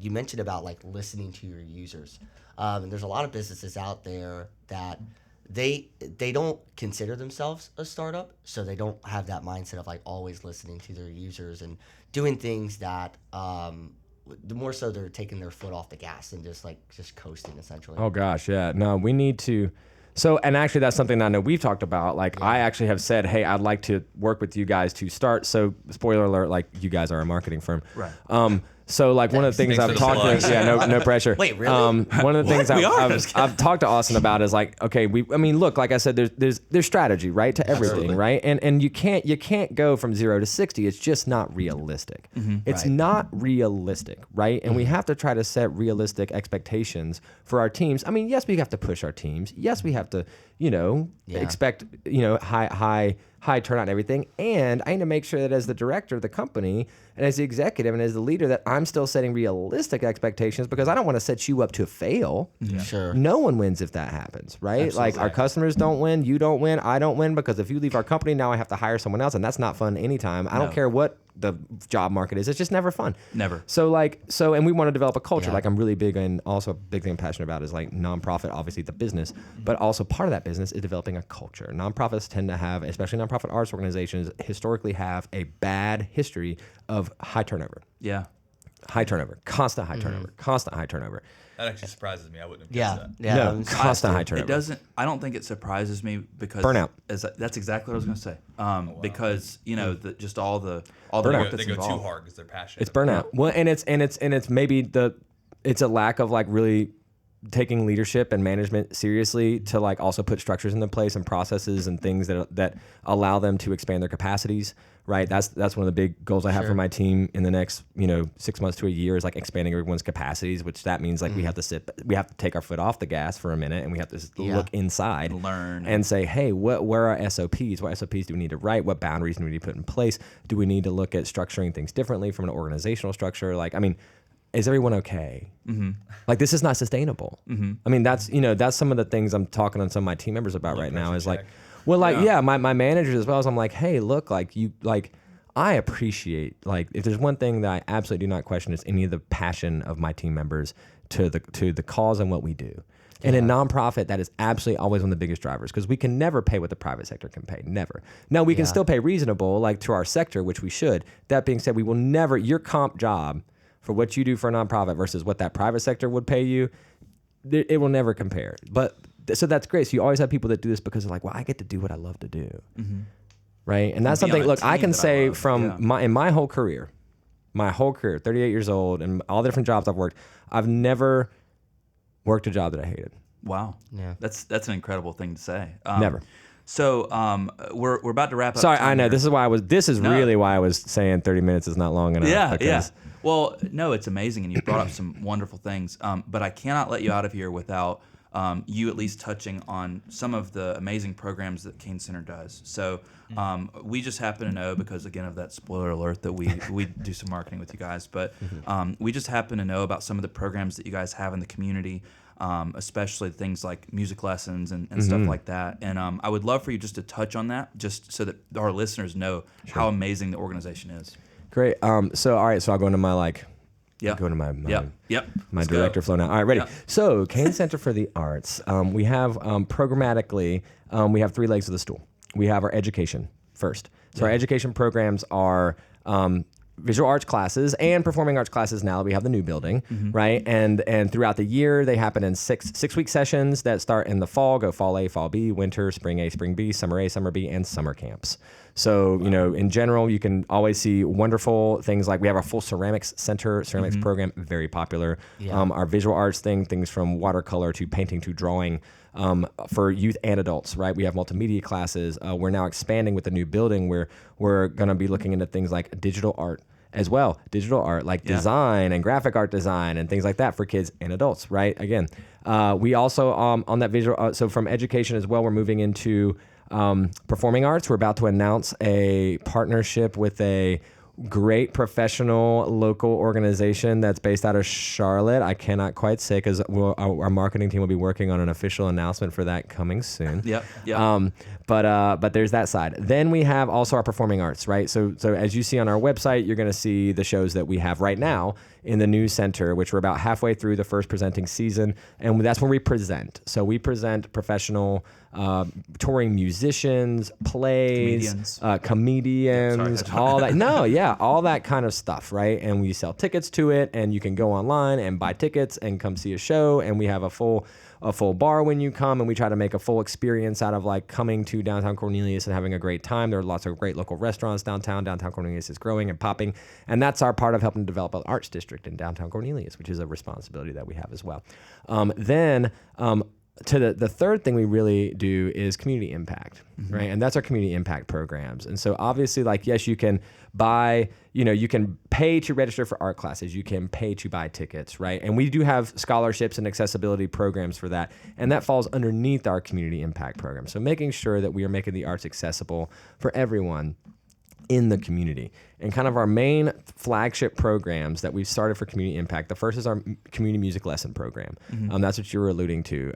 Speaker 3: you mentioned about like listening to your users. And there's a lot of businesses out there that they don't consider themselves a startup, so they don't have that mindset of like always listening to their users and doing things that the more so they're taking their foot off the gas and just coasting essentially.
Speaker 2: Oh gosh, yeah. No, we need to. So, and actually that's something I know we've talked about. Like, I actually have said, hey, I'd like to work with you guys to start. So, spoiler alert, like, you guys are a marketing firm.
Speaker 1: Right.
Speaker 2: So like, one of the things I've talked to, no pressure.
Speaker 3: Wait, really?
Speaker 2: One of the things I've talked to Austin about is like, okay, look, like I said, there's strategy, right, to everything,
Speaker 3: Absolutely.
Speaker 2: right? And you can't go from 0 to 60. It's just not realistic. It's not realistic, right? And we have to try to set realistic expectations for our teams. I mean, yes, we have to push our teams. Yes, we have to, expect, high turnout and everything. And I need to make sure that as the director of the company and as the executive and as the leader that I'm still setting realistic expectations, because I don't want to set you up to fail.
Speaker 3: Yeah. Sure.
Speaker 2: No one wins if that happens, right?
Speaker 3: Absolutely.
Speaker 2: Like, our customers don't win, you don't win, I don't win, because if you leave our company, now I have to hire someone else, and that's not fun anytime. I don't care what the job market is. It's just never fun.
Speaker 1: Never.
Speaker 2: So and we want to develop a culture.
Speaker 3: Yeah.
Speaker 2: Like, I'm really big, and also a big thing I'm passionate about is like nonprofit, obviously the business, but also part of that business is developing a culture. Nonprofits tend to have, especially nonprofit arts organizations, historically have a bad history of high turnover.
Speaker 1: Yeah.
Speaker 2: High turnover, constant high turnover, constant high turnover.
Speaker 4: That actually surprises me. I wouldn't have guessed that.
Speaker 3: Yeah.
Speaker 2: No, constant high turnover.
Speaker 1: It doesn't. I don't think it surprises me because
Speaker 2: Burnout.
Speaker 1: That's exactly what I was going to say. Because just all the
Speaker 2: Burnout.
Speaker 1: work that's
Speaker 4: They go too
Speaker 1: involved.
Speaker 4: hard because they're passionate.
Speaker 2: It's burnout. Well, and it's maybe it's a lack of like really taking leadership and management seriously to like also put structures into place and processes and things that allow them to expand their capacities, right? That's one of the big goals I have for my team in the next 6 months to a year is like expanding everyone's capacities, which that means like we have to take our foot off the gas for a minute, and we have to look inside,
Speaker 1: learn,
Speaker 2: and say, hey, where are SOPs? What SOPs do we need to write? What boundaries do we need to put in place? Do we need to look at structuring things differently from an organizational structure? Like, I mean, is everyone okay? Like, this is not sustainable. I mean, that's some of the things I'm talking on some of my team members about right now is like, well, like, my managers as well as I'm like, hey, look, like I appreciate, like, if there's one thing that I absolutely do not question is any of the passion of my team members to the cause and what we do. And in nonprofit, that is absolutely always one of the biggest drivers because we can never pay what the private sector can pay. Never. Now, we can still pay reasonable, like to our sector, which we should. That being said, we will never, your comp job for what you do for a nonprofit versus what that private sector would pay you, it will never compare. But so that's great. So you always have people that do this because they're like, well, I get to do what I love to do. Right. And that's something, look, I can say from my whole career, 38 years old and all the different jobs I've worked, I've never worked a job that I hated.
Speaker 1: Wow.
Speaker 3: Yeah.
Speaker 1: That's an incredible thing to say.
Speaker 2: Never.
Speaker 1: So we're about to wrap up.
Speaker 2: Sorry, I know.
Speaker 1: Here.
Speaker 2: This is really why I was saying 30 minutes is not long enough.
Speaker 1: Yeah. Well, no, it's amazing, and you brought up some wonderful things. But I cannot let you out of here without you at least touching on some of the amazing programs that Cain Center does. So we just happen to know, because again of that spoiler alert, that we do some marketing with you guys, but we just happen to know about some of the programs that you guys have in the community, especially things like music lessons and stuff like that. And I would love for you just to touch on that, just so that our listeners know how amazing the organization is.
Speaker 2: Great. So all right. So I'll go into my
Speaker 1: Yeah.
Speaker 2: Go to my
Speaker 1: Let's
Speaker 2: director
Speaker 1: go.
Speaker 2: flow now. All right, ready.
Speaker 1: Yep.
Speaker 2: So Cain Center for the Arts. We have programmatically, we have three legs of the stool. We have our education first. So our education programs are visual arts classes and performing arts classes now that we have the new building, right? And throughout the year, they happen in six-week sessions that start in the fall, go fall A, fall B, winter, spring A, spring B, summer A, summer B, and summer camps. So, in general, you can always see wonderful things like we have our full ceramics program, very popular.
Speaker 3: Yeah.
Speaker 2: Our visual arts things from watercolor to painting to drawing, for youth and adults, right? We have multimedia classes. We're now expanding with the new building where we're going to be looking into things like digital art as well. Digital art, like design and graphic art design and things like that for kids and adults, right? Again, we also, on that visual, so from education as well, we're moving into performing arts. We're about to announce a partnership with a great professional local organization that's based out of Charlotte. I cannot quite say because our marketing team will be working on an official announcement for that coming soon.
Speaker 1: Yep.
Speaker 2: But there's that side. Then we have also our performing arts, right? So as you see on our website, you're going to see the shows that we have right now in the new center, which we're about halfway through the first presenting season, and that's when we present. So we present professional touring musicians, plays, comedians, all that. No, yeah, all that kind of stuff, right? And we sell tickets to it, and you can go online and buy tickets and come see a show, and we have a full bar when you come, and we try to make a full experience out of like coming to downtown Cornelius and having a great time. There are lots of great local restaurants downtown. Downtown Cornelius is growing and popping, and that's our part of helping develop an arts district in downtown Cornelius, which is a responsibility that we have as well. To the third thing we really do is community impact, right? And that's our community impact programs. And so obviously, like, yes, you can buy, you can pay to register for art classes. You can pay to buy tickets, right? And we do have scholarships and accessibility programs for that. And that falls underneath our community impact program. So making sure that we are making the arts accessible for everyone in the community. And kind of our main flagship programs that we've started for community impact, the first is our community music lesson program. That's what you were alluding to.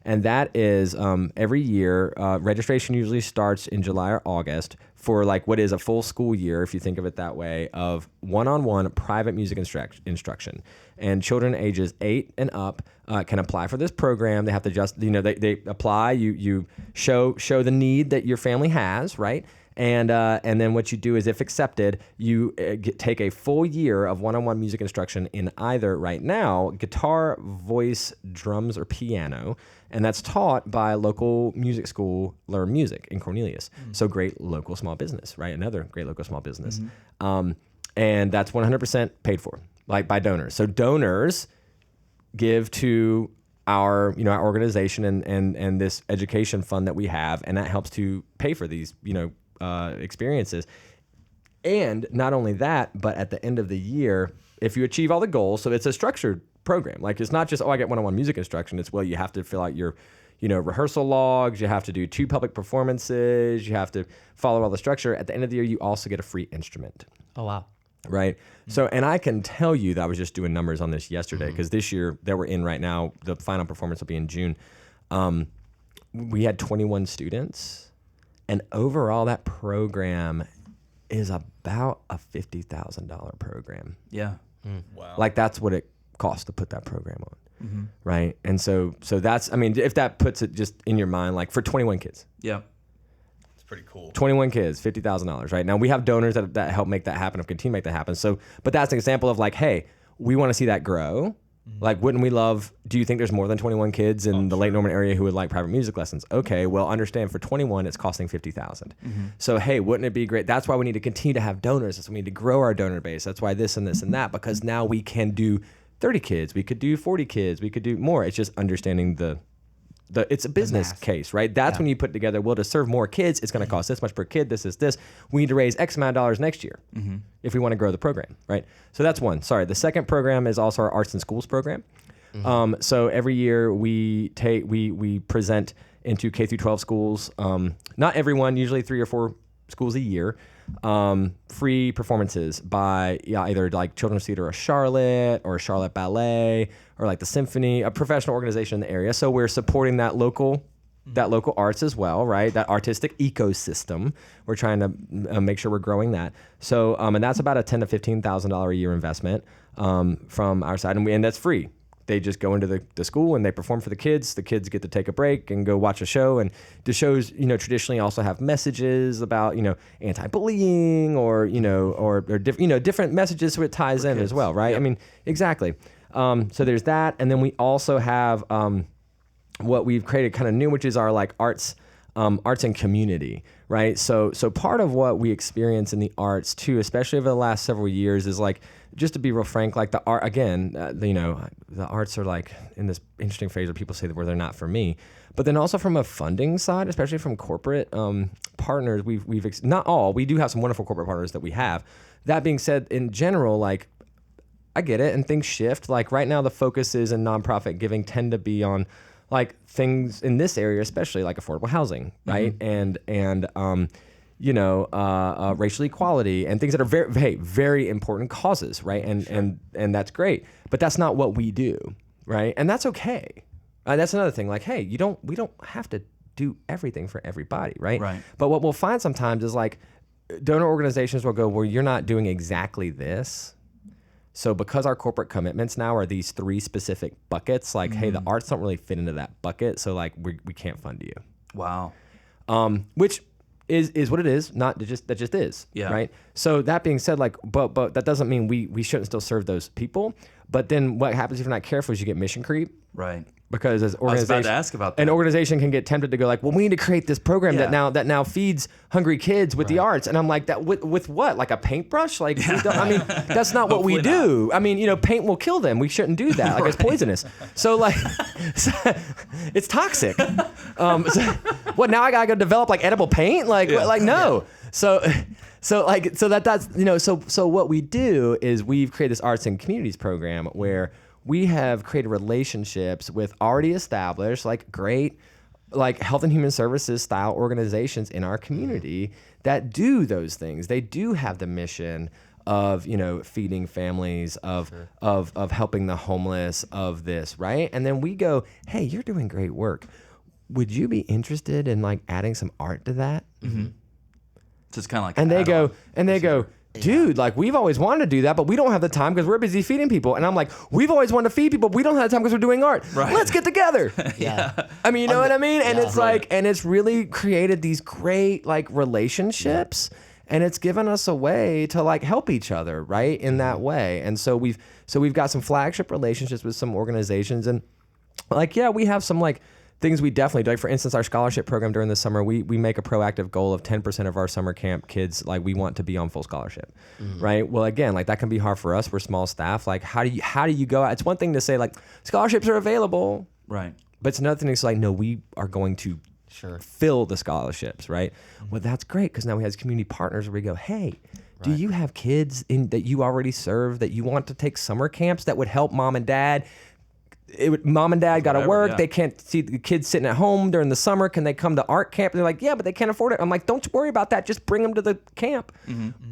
Speaker 2: And that is every year, registration usually starts in July or August for like what is a full school year, if you think of it that way, of one-on-one private music instruction. And children ages 8 and up can apply for this program. They have to just, they apply, you show the need that your family has, right? And then what you do is, if accepted, you take a full year of one-on-one music instruction in either, right now, guitar, voice, drums, or piano. And that's taught by local music school, Learn Music in Cornelius. So great local small business, right? Another great local small business. And that's 100% paid for, like by donors. So donors give to our organization and this education fund that we have, and that helps to pay for these, experiences. And not only that, but at the end of the year, if you achieve all the goals, so it's a structured program. Like, it's not just, I get one-on-one music instruction. It's, you have to fill out your, rehearsal logs. You have to do 2 public performances. You have to follow all the structure. At the end of the year, you also get a free instrument.
Speaker 5: Oh, wow.
Speaker 2: Right. So, and I can tell you that I was just doing numbers on this yesterday because this year that we're in right now, the final performance will be in June. We had 21 students, and overall that program is about a $50,000 program.
Speaker 1: Yeah.
Speaker 4: Wow.
Speaker 2: Like that's what it costs to put that program on. Right. And so that's, I mean, if that puts it just in your mind, like for 21 kids.
Speaker 1: Yeah.
Speaker 4: It's pretty cool.
Speaker 2: 21 kids, $50,000, right? Now we have donors that help make that happen, or continue to make that happen. So, but that's an example of like, hey, we want to see that grow. Like, wouldn't we love, do you think there's more than 21 kids in the Lake Norman area who would like private music lessons? Okay, well, understand for 21, it's costing $50,000. So, hey, wouldn't it be great? That's why we need to continue to have donors. That's why we need to grow our donor base. That's why this and this and that, because now we can do 30 kids. We could do 40 kids. We could do more. It's just understanding it's a business case, right? That's when you put together, well, to serve more kids, it's going to cost this much per kid, this. We need to raise X amount of dollars next year if we want to grow the program, right? So that's one. Sorry. The second program is also our Arts in Schools program. So every year we present into K through 12 schools, not everyone, usually 3 or 4 schools a year, free performances by either like Children's Theater of Charlotte or Charlotte Ballet or like the Symphony, a professional organization in the area. So we're supporting that local arts as well, right? That artistic ecosystem. We're trying to make sure we're growing that. So, and that's about a $10,000 to $15,000 a year investment from our side, and that's free. They just go into the school and they perform for the kids. The kids get to take a break and go watch a show. And the shows, traditionally also have messages about, anti-bullying or different messages, so it ties in as well, right? Yep. I mean, exactly. So there's that. And then we also have what we've created kind of new, which is our like arts and community, right? So part of what we experience in the arts too, especially over the last several years, is like, just to be real frank, like the art again, the arts are like in this interesting phase where people say that where they're not for me, but then also from a funding side, especially from corporate partners, we've not all, we do have some wonderful corporate partners that we have. That being said, in general, like I get it, and things shift. Like right now, the focus is in nonprofit giving tend to be on like things in this area, especially like affordable housing, right? And racial equality and things that are very, very important causes, right? And that's great, but that's not what we do, right? And that's okay. That's another thing. Like, hey, we don't have to do everything for everybody, right?
Speaker 1: Right.
Speaker 2: But what we'll find sometimes is like donor organizations will go, well, you're not doing exactly this. So because our corporate commitments now are these 3 specific buckets, like, hey, the arts don't really fit into that bucket, so like we can't fund you.
Speaker 1: Wow.
Speaker 2: Which is what it is, that just is,
Speaker 1: yeah.
Speaker 2: Right? So that being said, like, but that doesn't mean we shouldn't still serve those people. But then what happens if you're not careful is you get mission creep.
Speaker 1: Right.
Speaker 2: Because as
Speaker 1: I was about to ask about that.
Speaker 2: An organization can get tempted to go like, well, we need to create this program
Speaker 1: Yeah.
Speaker 2: that now feeds hungry kids with the arts, and I'm like, that with what? Like a paintbrush? Like, I mean, that's not what we do. I mean, paint will kill them. We shouldn't do that. Like it's poisonous. So like, it's toxic. What now? I gotta go develop like edible paint? Like no. So what we do is we've created this arts and communities program where we have created relationships with already established, like great, like health and human services style organizations in our community that do those things. They do have the mission of, feeding families, of helping the homeless, of this, right? And then we go, hey, you're doing great work. Would you be interested in like adding some art to that?
Speaker 1: Mm-hmm. So it's kind of like,
Speaker 2: and they go, dude, like we've always wanted to do that, but we don't have the time because we're busy feeding people. And I'm like, we've always wanted to feed people, but we don't have the time because we're doing art.
Speaker 1: Right.
Speaker 2: Let's get together.
Speaker 3: Yeah.
Speaker 2: I mean, you know what I mean? And
Speaker 3: yeah.
Speaker 2: it's like, and it's really created these great like relationships, and it's given us a way to like help each other, right? In that way. And so we've got some flagship relationships with some organizations, and like, yeah, we have some like things we definitely do. Like for instance, our scholarship program during the summer, we make a proactive goal of 10% of our summer camp kids, like we want to be on full scholarship, right? Well, again, like that can be hard for us. We're small staff. Like how do you go out? It's one thing to say like scholarships are available,
Speaker 1: right?
Speaker 2: But it's another thing to say like, no, we are going to fill the scholarships, right? Well, that's great because now we have community partners where we go, hey, do you have kids that you already serve that you want to take summer camps that would help mom and dad mom and dad got to
Speaker 1: Whatever,
Speaker 2: work.
Speaker 1: yeah.
Speaker 2: They can't see the kids sitting at home during the summer. Can they come to art camp? And they're like, yeah, but they can't afford it. I'm like, don't worry about that. Just bring them to the camp.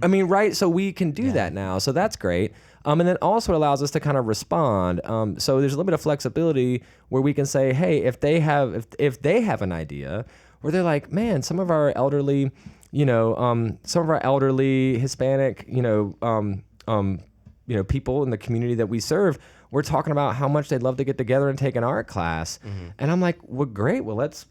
Speaker 2: I mean, right? So we can do that now. So that's great. And then also it allows us to kind of respond. So there's a little bit of flexibility where we can say, hey, if they have an idea where they're like, man, some of our elderly, Hispanic, people in the community that we serve, we're talking about how much they'd love to get together and take an art class. And I'm like, well, great. Well, let's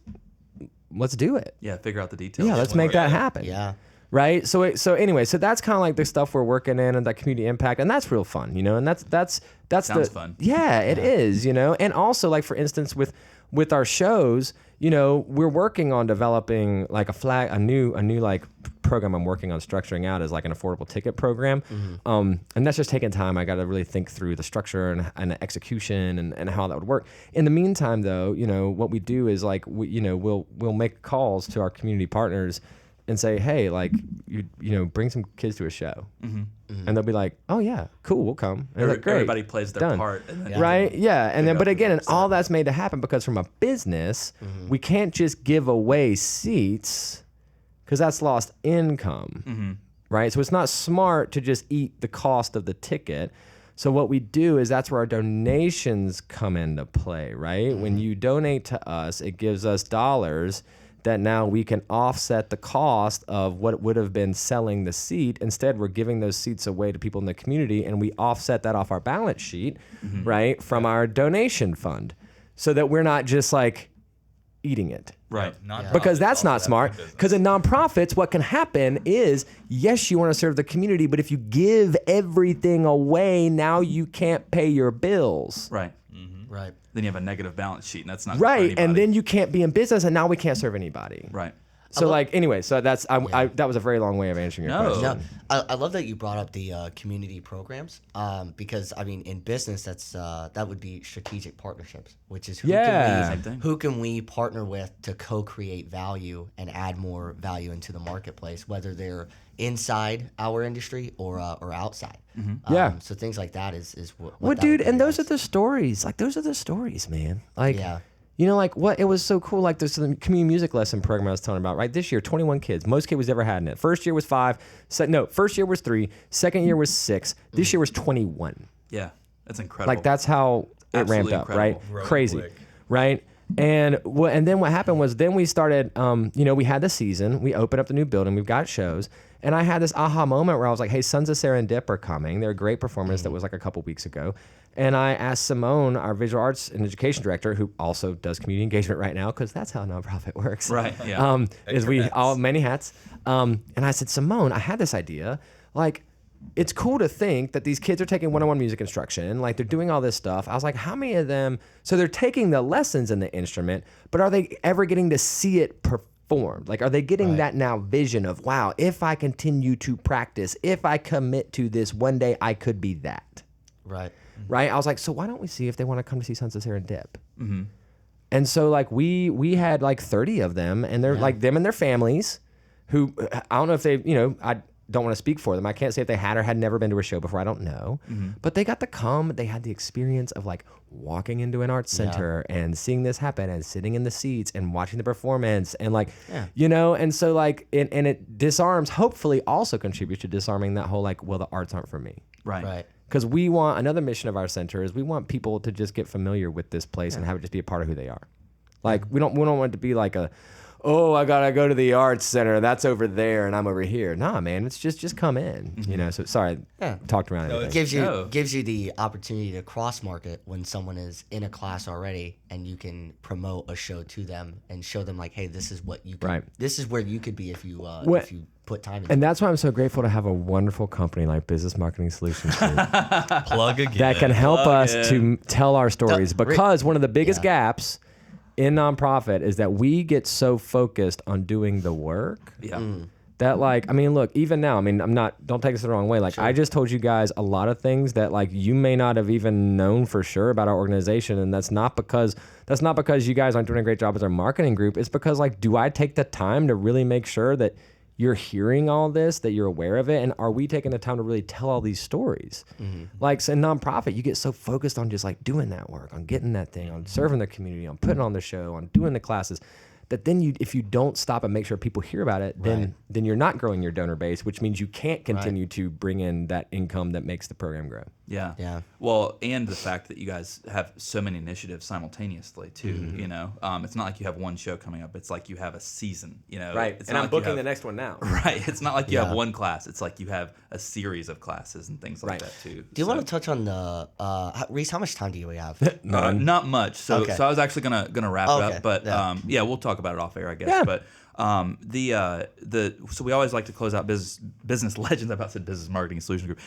Speaker 2: do it.
Speaker 1: Yeah, figure out the details.
Speaker 2: Yeah, let's make that happen.
Speaker 3: Yeah.
Speaker 2: Right. So anyway, that's kind of like the stuff we're working in and that community impact, and that's real fun, and that's
Speaker 1: Sounds fun.
Speaker 2: Yeah, it is, and also like for instance with our shows, we're working on developing like a new like program I'm working on structuring out as like an affordable ticket program. And that's just taking time. I got to really think through the structure and the execution and how that would work. In the meantime though, what we do is like, we'll make calls to our community partners and say, hey, like, bring some kids to a show. And they'll be like, oh yeah, cool, we'll come. And like, great.
Speaker 1: Everybody plays their
Speaker 2: Done.
Speaker 1: part. And then
Speaker 2: Right? Yeah. And then,
Speaker 1: up
Speaker 2: but
Speaker 1: the
Speaker 2: again, and
Speaker 1: website.
Speaker 2: all that's made to happen because from a business, we can't just give away seats because that's lost income. Right? So it's not smart to just eat the cost of the ticket. So what we do is that's where our donations come into play, right? When you donate to us, it gives us dollars that now we can offset the cost of what would have been selling the seat. Instead, we're giving those seats away to people in the community, and we offset that off our balance sheet, right, from our donation fund, so that we're not just like eating it.
Speaker 1: Right.
Speaker 2: Because that's not smart. Because in nonprofits, what can happen is, yes, you want to serve the community, but if you give everything away, now you can't pay your bills.
Speaker 1: Right.
Speaker 3: Right.
Speaker 1: Then you have a negative balance sheet, and that's not good
Speaker 2: Right,
Speaker 1: for
Speaker 2: and
Speaker 1: anybody.
Speaker 2: then you can't be in business, and now we can't serve anybody.
Speaker 1: Right.
Speaker 2: So anyway, so that's that was a very long way of answering your question.
Speaker 3: No, I love that you brought up the community programs because I mean in business that would be strategic partnerships, which is who can we partner with to co-create value and add more value into the marketplace, whether they're inside our industry or outside.
Speaker 2: Yeah.
Speaker 3: So things like that is what
Speaker 2: Well,
Speaker 3: that
Speaker 2: dude,
Speaker 3: would
Speaker 2: and
Speaker 3: be
Speaker 2: those are
Speaker 3: as.
Speaker 2: the stories. Like those are the stories, man. Like
Speaker 3: Yeah.
Speaker 2: like what it was so cool. Like this the community music lesson program I was telling about. Right, this year 21 kids, most kids ever had in it. First year was 5. First year was 3. Second year was 6. This year was 21.
Speaker 1: Yeah. That's incredible.
Speaker 2: Like that's how it
Speaker 1: Absolutely
Speaker 2: ramped up, right?
Speaker 1: incredible.
Speaker 4: Really
Speaker 2: Crazy,
Speaker 4: quick.
Speaker 2: right? And then what happened was then we started. We had the season. We opened up the new building. We've got shows, and I had this aha moment where I was like, "Hey, Sons of Sarah and Dip are coming. They're a great performance that was like a couple weeks ago." And I asked Simone, our visual arts and education director, who also does community engagement right now, because that's how a nonprofit works.
Speaker 1: Right, yeah.
Speaker 2: Is we all many hats. And I said, Simone, I had this idea, like. It's cool to think that these kids are taking one-on-one music instruction, like they're doing all this stuff. I was like, how many of them, so they're taking the lessons in the instrument, but are they ever getting to see it performed? Like, are they getting that now vision of, wow, if I continue to practice, if I commit to this, one day I could be that.
Speaker 3: Right.
Speaker 2: Right? I was like, so why don't we see if they want to come to see Sons of Sarah and Dip? And so like we had like 30 of them, and they're like them and their families who, I don't know if they, I don't want to speak for them. I can't say if they had or had never been to a show before. I don't know. But they got to come. They had the experience of like walking into an arts center and seeing this happen and sitting in the seats and watching the performance and like, and so like, and it disarms, hopefully also contributes to disarming that whole like, well, the arts aren't for me.
Speaker 3: Right.
Speaker 2: Because we want, another mission of our center is we want people to just get familiar with this place and have it just be a part of who they are. Like we don't want it to be like I gotta go to the arts center. That's over there, and I'm over here. Nah, man, it's just come in. So sorry, talked around.
Speaker 3: It
Speaker 2: Everything.
Speaker 3: gives you the opportunity to cross market when someone is in a class already, and you can promote a show to them and show them like, hey, this is what you can,
Speaker 2: Right.
Speaker 3: this is where you could be if you put time in.
Speaker 2: And that's why I'm so grateful to have a wonderful company like Business Marketing Solutions Group
Speaker 4: Plug again.
Speaker 2: that can help us
Speaker 1: in.
Speaker 2: to tell our stories. Because one of the biggest gaps in nonprofit is that we get so focused on doing the work.
Speaker 1: Yeah.
Speaker 2: That like, I mean, look, even now, I mean, don't take this the wrong way. Like I just told you guys a lot of things that like you may not have even known for sure about our organization. And that's not because you guys aren't doing a great job as our marketing group. It's because like, do I take the time to really make sure that you're hearing all this, that you're aware of it, and are we taking the time to really tell all these stories? Like, so in nonprofit, you get so focused on just like doing that work, on getting that thing, on serving the community, on putting on the show, on doing the classes, that then if you don't stop and make sure people hear about it, then you're not growing your donor base, which means you can't continue to bring in that income that makes the program grow.
Speaker 3: Yeah.
Speaker 1: Well, and the fact that you guys have so many initiatives simultaneously too. You know, it's not like you have one show coming up. It's like you have a season. You know,
Speaker 2: Right.
Speaker 1: It's
Speaker 2: And
Speaker 1: not
Speaker 2: I'm
Speaker 1: like you
Speaker 2: booking
Speaker 1: have-
Speaker 2: the next one now.
Speaker 1: Right. It's not like you
Speaker 3: Yeah.
Speaker 1: have one class. It's like you have a series of classes and things like
Speaker 2: Right.
Speaker 1: that too.
Speaker 3: Do you want to touch on the Reese? How much time do we have?
Speaker 1: Not much. So
Speaker 3: Okay.
Speaker 1: I was actually gonna wrap it
Speaker 3: Okay.
Speaker 1: up, but
Speaker 3: Yeah.
Speaker 1: we'll talk about it off air, I guess.
Speaker 2: Yeah.
Speaker 1: But so we always like to close out business legends. I about said business marketing solution group.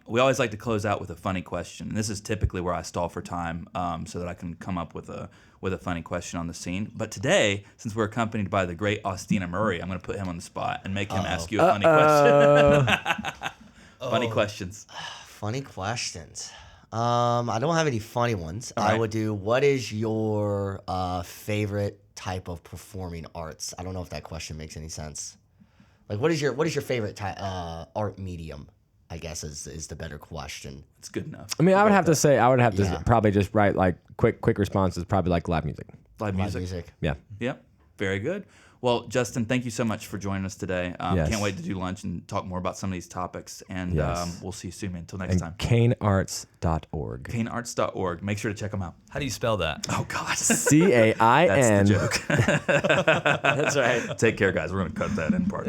Speaker 1: We always like to close out with a funny question, and this is typically where I stall for time, so that I can come up with a funny question on the scene. But today, since we're accompanied by the great Austina Murray, I'm going to put him on the spot and make him ask you a funny question. Funny questions.
Speaker 3: Funny questions. I don't have any funny ones.
Speaker 1: All
Speaker 3: I
Speaker 1: right.
Speaker 3: would do. What is your favorite type of performing arts? I don't know if that question makes any sense. Like, what is your favorite art medium? I guess is the better question.
Speaker 1: It's good enough.
Speaker 2: I mean, I would have to say,
Speaker 3: Yeah.
Speaker 2: probably just write like quick responses, probably like live music.
Speaker 1: Live
Speaker 3: Live
Speaker 1: music.
Speaker 3: music.
Speaker 2: Yeah.
Speaker 1: Yep. Very good. Well, Justin, thank you so much for joining us today.
Speaker 2: Yes.
Speaker 1: Can't wait to do lunch and talk more about some of these topics. And
Speaker 2: Yes.
Speaker 1: we'll see you soon, man. Until next
Speaker 2: And
Speaker 1: time.
Speaker 2: cainarts.org.
Speaker 1: Cainarts.org. Make sure to check them out.
Speaker 4: How do you spell that?
Speaker 1: Oh, God.
Speaker 2: CAIN.
Speaker 1: That's the joke.
Speaker 2: That's right.
Speaker 1: Take care, guys. We're going to cut that in part.